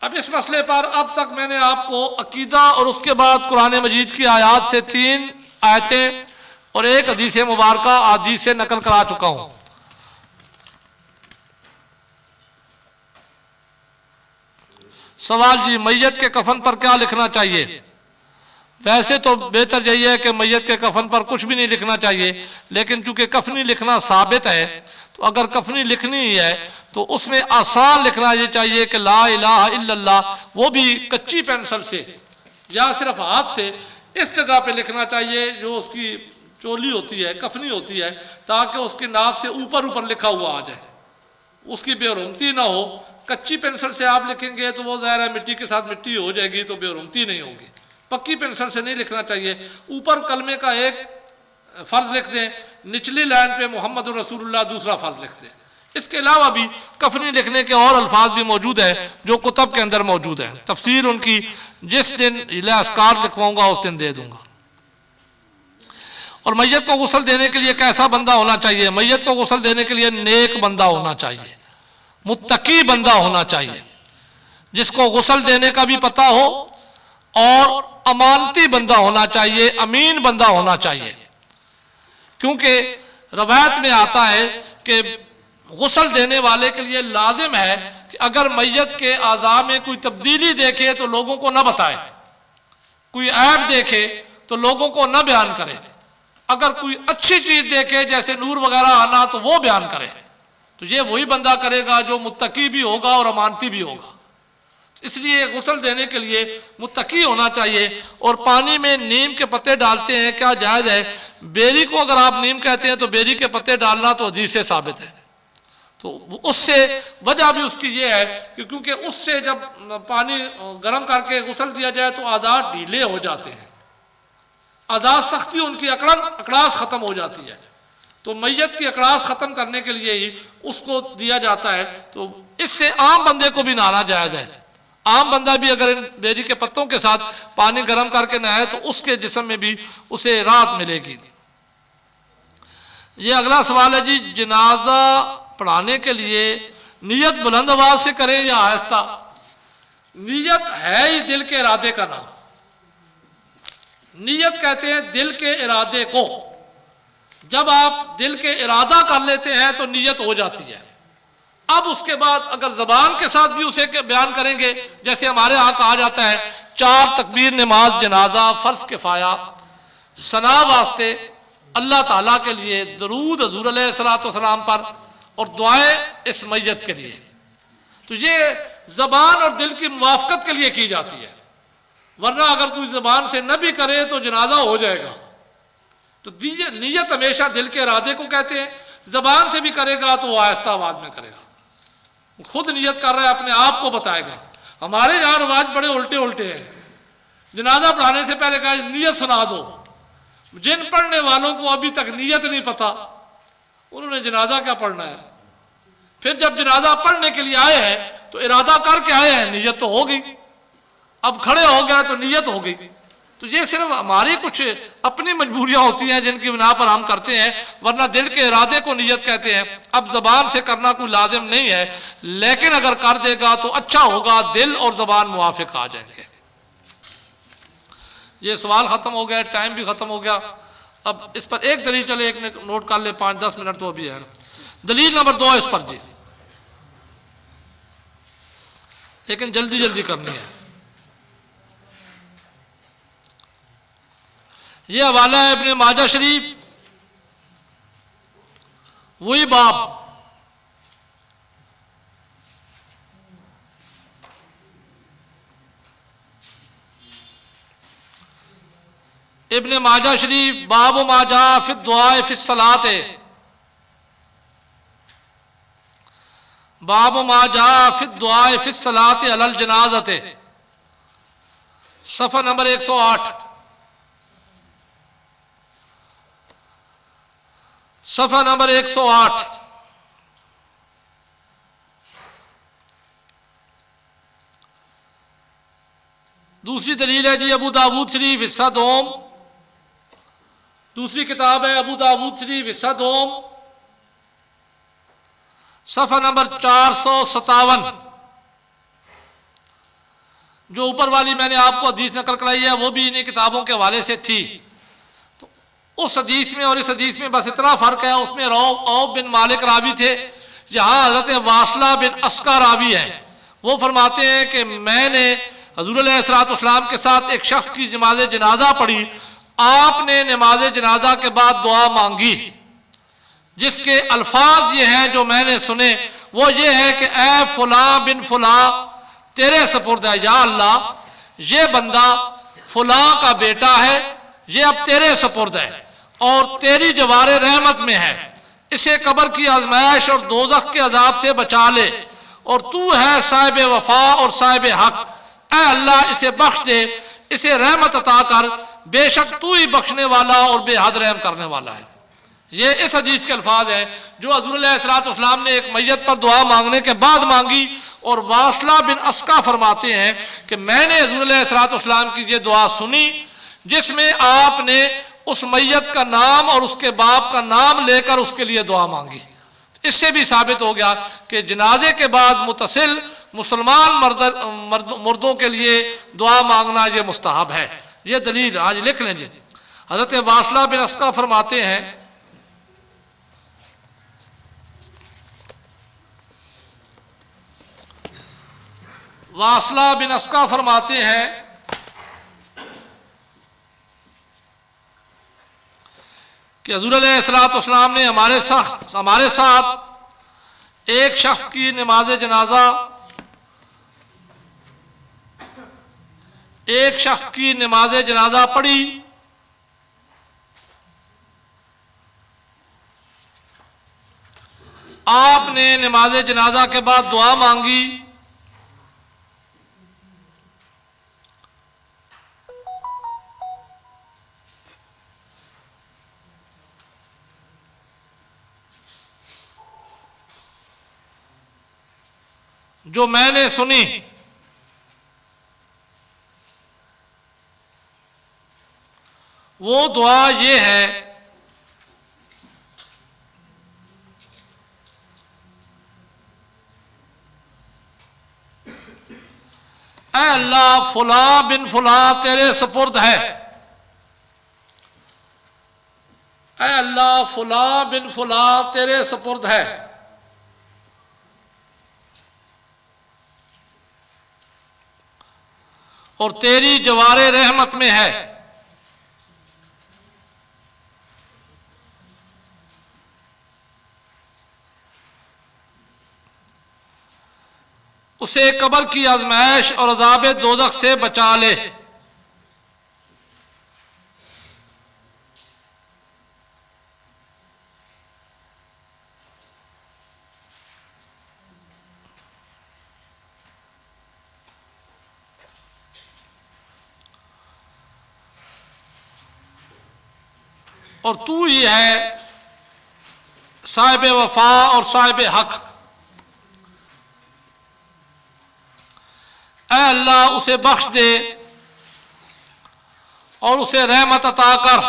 अब इस मसले पर अब तक मैंने आपको अकीदा और उसके बाद कुरान मजीद की आयत से 3 आयतें और एक हदीस मुबारक आदि से नकल करा चुका हूं। सवाल जी, मैयत के कफन पर क्या लिखना चाहिए? वैसे तो बेहतर यही है कि मैयत के कफन पर कुछ भी नहीं लिखना चाहिए, लेकिन चूंकि कफनी लिखना साबित है तो अगर कफनी लिखनी ही है तो उसमें आसान लिखना ये चाहिए कि ला इलाहा इल्लल्लाह, वो भी कच्ची पेंसिल से या सिर्फ हाथ से इस जगह पे लिखना चाहिए जो उसकी चोली होती है, कफनी होती है, ताकि उसकी नाभ से ऊपर ऊपर लिखा हुआ आ जाए, उसकी बेरुमती ना हो। कच्ची पेंसिल से आप लिखेंगे तो वो ज़ाहिर है मिट्टी के साथ मिट्टी हो जाएगी तो बेरुमती नहीं होगी। पक्की पेंसिल से नहीं लिखना चाहिए। ऊपर कलमे का एक फ़र्ज़ लिख दें, निचली लाइन पे मोहम्मद रसूलुल्लाह दूसरा फ़र्ज़ लिख दें। इसके अलावा भी कफनी लिखने के और अल्फाज भी मौजूद है जो कुतब के अंदर मौजूद है। तफसीर उनकी जिस दिन इलास्कार लिखवाऊंगा उस दिन दे दूंगा। और मैयत को गुस्ल देने के लिए कैसा बंदा होना चाहिए? मैयत को गुस्ल देने के लिए नेक बंदा होना चाहिए, मुत्तकी बंदा होना चाहिए, जिसको गुस्ल देने का भी पता हो, और अमानती बंदा होना चाहिए, अमीन बंदा होना चाहिए। क्योंकि रवायत में आता है कि गुस्ल देने वाले के लिए लाजिम है कि अगर मैयत के आज़ा में कोई तब्दीली देखे तो लोगों को न बताए, कोई ऐब देखे तो लोगों को न बयान करे, अगर कोई अच्छी चीज़ देखे जैसे नूर वगैरह आना तो वो बयान करे। तो ये वही बंदा करेगा जो मुत्तकी भी होगा और अमानती भी होगा। इसलिए गुस्ल देने के लिए मुत्तकी होना चाहिए। और पानी में नीम के पत्ते डालते हैं, क्या जायज़ है? बेरी को अगर आप नीम कहते हैं तो बेरी के पत्ते डालना तो हदीस से साबित है। तो उससे वजह भी उसकी ये है कि क्योंकि उससे जब पानी गर्म करके गुस्ल दिया जाए तो आज़ाद ढीले हो जाते हैं, आज़ाद सख्ती उनकी अकड़ास ख़त्म हो जाती है। तो मैयत की अकड़ास ख़त्म करने के लिए ही उसको दिया जाता है। तो इससे आम बंदे को भी नहाना जायज़ है। आम बंदा भी अगर इन बेरी के पत्तों के साथ पानी गर्म करके नहाए तो उसके जिस्म में भी उसे राहत मिलेगी। ये अगला सवाल है जी, जनाजा पढ़ाने के लिए नियत बुलंद आवाज से करें या आहिस्ता? नियत है ही दिल के इरादे का नाम। नियत कहते हैं दिल के इरादे को। जब आप दिल के इरादा कर लेते हैं तो नियत हो जाती है। अब उसके बाद अगर ज़बान के साथ भी उसे बयान करेंगे, जैसे हमारे यहाँ कहा जाता है 4 तकबीर नमाज जनाजा फ़र्ज़ किफ़ाया, सना वास्ते, अल्लाह ताला के लिए, दरूद हज़ूर अलैहिस्सलाम पर और दुआएं इस मैयत के लिए, तो ये ज़बान और दिल की मुवाफ़क़त के लिए की जाती है। वरना अगर कोई ज़बान से न भी करे तो जनाजा हो जाएगा। तो नियत हमेशा दिल के इरादे को कहते हैं। ज़बान से भी करेगा तो वो आहिस्ता आवाज़ में करेगा, खुद नियत कर रहा है, अपने आप को बताएगा। हमारे यहाँ रवाज बड़े उल्टे उल्टे हैं। जनाजा पढ़ाने से पहले कहा नियत सुना दो। जिन पढ़ने वालों को अभी तक नियत नहीं पता, उन्होंने जनाजा क्या पढ़ना है। फिर जब जनाजा पढ़ने के लिए आए हैं तो इरादा करके आए हैं, नियत तो हो गई। अब खड़े हो गया तो नियत हो गई। तो ये सिर्फ हमारी कुछ अपनी मजबूरियां होती हैं जिनकी बिना पर हम करते हैं, वरना दिल के इरादे को नियत कहते हैं। अब ज़बान से करना कोई लाजिम नहीं है, लेकिन अगर कर देगा तो अच्छा होगा, दिल और ज़बान मुवाफिक आ जाएंगे। ये सवाल ख़त्म हो गया, टाइम भी ख़त्म हो गया। अब इस पर एक दलील चले, एक नोट कर ले, 5-10 मिनट तो अभी है। दलील नंबर 2 इस पर जी, लेकिन जल्दी जल्दी करनी है। ये हवाला है इब्ने माजा शरीफ, वही बाब, इब्ने माजा शरीफ, बाब माजा फिर दुआ फिर सलात है, बाब माजा फिर दुआ फिर सलात अलल जनाजत है, सफ़ा नंबर 108, सफ़ा नंबर 108। दूसरी दलील है जी अबू दाऊद शरीफ हिस्सा दोम, दूसरी किताब है अबू दाऊद शरीफ हिस्सा दोम, सफ़ा नंबर 457। जो ऊपर वाली मैंने आपको हदीस नकल कराई है वो भी इन्हीं किताबों के हवाले से थी। तो उस हदीस में और इस हदीस में बस इतना फ़र्क है, उसमें औफ बिन मालिक रावी थे, जहाँ हज़रत वासला बिन अस्का रावी है। वो फरमाते हैं कि मैंने हज़ूर अलैहिस्सलाम के साथ एक शख्स की नमाज जनाजा पढ़ी। आपने नमाज जनाजा के बाद दुआ मांगी, जिसके अल्फाज ये हैं जो मैंने सुने, वो ये है कि ए फुला बिन फुला तेरे सपुर्द है, या अल्लाह ये बंदा फुला का बेटा है, ये अब तेरे सपुर्द है और तेरी जवारे रहमत में है, इसे कब्र की आजमाइश और दोज़ख के अजाब से बचा ले, और तू है साहिब वफा और साहिब हक। ऐ अल्लाह इसे बख्श दे, इसे रहमत अता कर, बेशक तू ही बख्शने वाला और बेहद रहम करने वाला है। ये इस हदीस के अल्फाज हैं जो हज़रत अलैहिस्सलाम ने एक मैयत पर दुआ मांगने के बाद मांगी। और वासला बिन अस्का फरमाते हैं कि मैंने हज़रत अलैहिस्सलाम की ये दुआ सुनी, जिसमें आपने उस मैयत का नाम और उसके बाप का नाम लेकर उसके लिए दुआ मांगी। इससे भी साबित हो गया कि जनाजे के बाद मुतसिल मुसलमान मर्दों के लिए दुआ मांगना ये मुस्तहब है। ये दलील आज लिख लें जी। हज़रत वासला बिन अस्का फरमाते हैं, वासला बिन अस्का फरमाते हैं कि हज़ूर अलैहिस्सलाम ने हमारे साथ एक शख्स की नमाज जनाजा पढ़ी। आपने नमाज जनाजा के बाद दुआ मांगी। जो मैंने सुनी वो दुआ ये है, ऐ अल्लाह फुला बिन फुला तेरे सपुर्द है, ऐ अल्लाह फुला बिन फुला तेरे सपुर्द है, और तेरी जवारे रहमत में है। उसे कब्र की आजमाइश और अज़ाब दोज़ख से बचा ले। और तू ही है साहिब वफा और साहिब हक। ऐ अल्लाह उसे बख्श दे और उसे रहमत अता कर,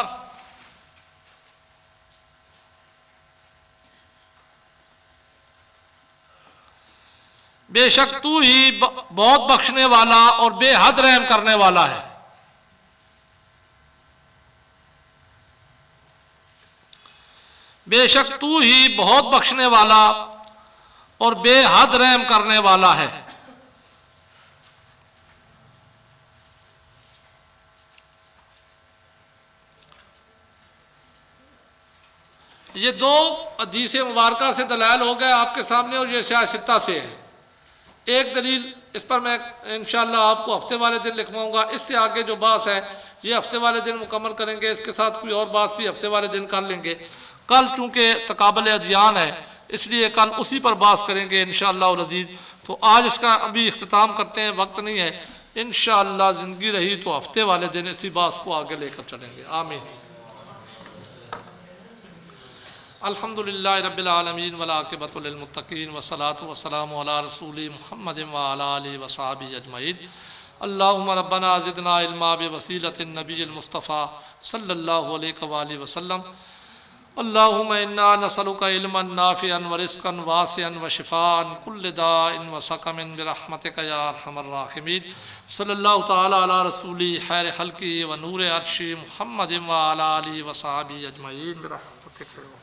बेशक तू ही बहुत बख्शने वाला और बेहद रहम करने वाला है। बेशक तू ही बहुत बख्शने वाला और बेहद रहम करने वाला है। ये दो हदीस मुबारका से दलाल हो गए आपके सामने, और ये सियासता से है। एक दलील इस पर मैं इंशाअल्लाह आपको हफ्ते वाले दिन लिखवाऊंगा। इससे आगे जो बात है ये हफ्ते वाले दिन मुकम्मल करेंगे, इसके साथ कोई और बात भी हफ्ते वाले दिन कर लेंगे। कल चूँकि तकाबल अदियान है इसलिए कल उसी पर बात करेंगे इंशाअल्लाह अज़ीज़। तो आज इसका अभी इख्तिताम करते हैं, वक्त नहीं है। इंशाअल्लाह ज़िंदगी रही तो हफ्ते वाले दिन इसी बात को आगे लेकर चलेंगे। आमीन। अल्हम्दुलिल्लाहि रब्बिल आलमीन वल आक़िबतु लिल मुत्तक़ीन वस्सलातु वस्सलामु अला रसूलिही मुहम्मदिन व अला आलिहि व सहाबिही अजमईन। अल्लाहुम्मा रब्बना ज़िदना इल्मा बिवसीलतिन नबिय्यिल मुस्तफ़ा सल्लल्लाहु अलैहि वसल्लम। अल्लाहुम्मा इन्ना नसअलुका इल्मन नाफ़िअन व रिज़्क़न वासिअन व शिफ़ाअन कुल्लि दाइन व सकमिन बिरहमतिका या अरहमर राहिमीन। सल्लल्लाहु तआला अला रसूली खैर खल्क़ी व नूर अर्शी मुहम्मदिन व अला आलिहि व सहाबिही अजमईन बिरहमतिका।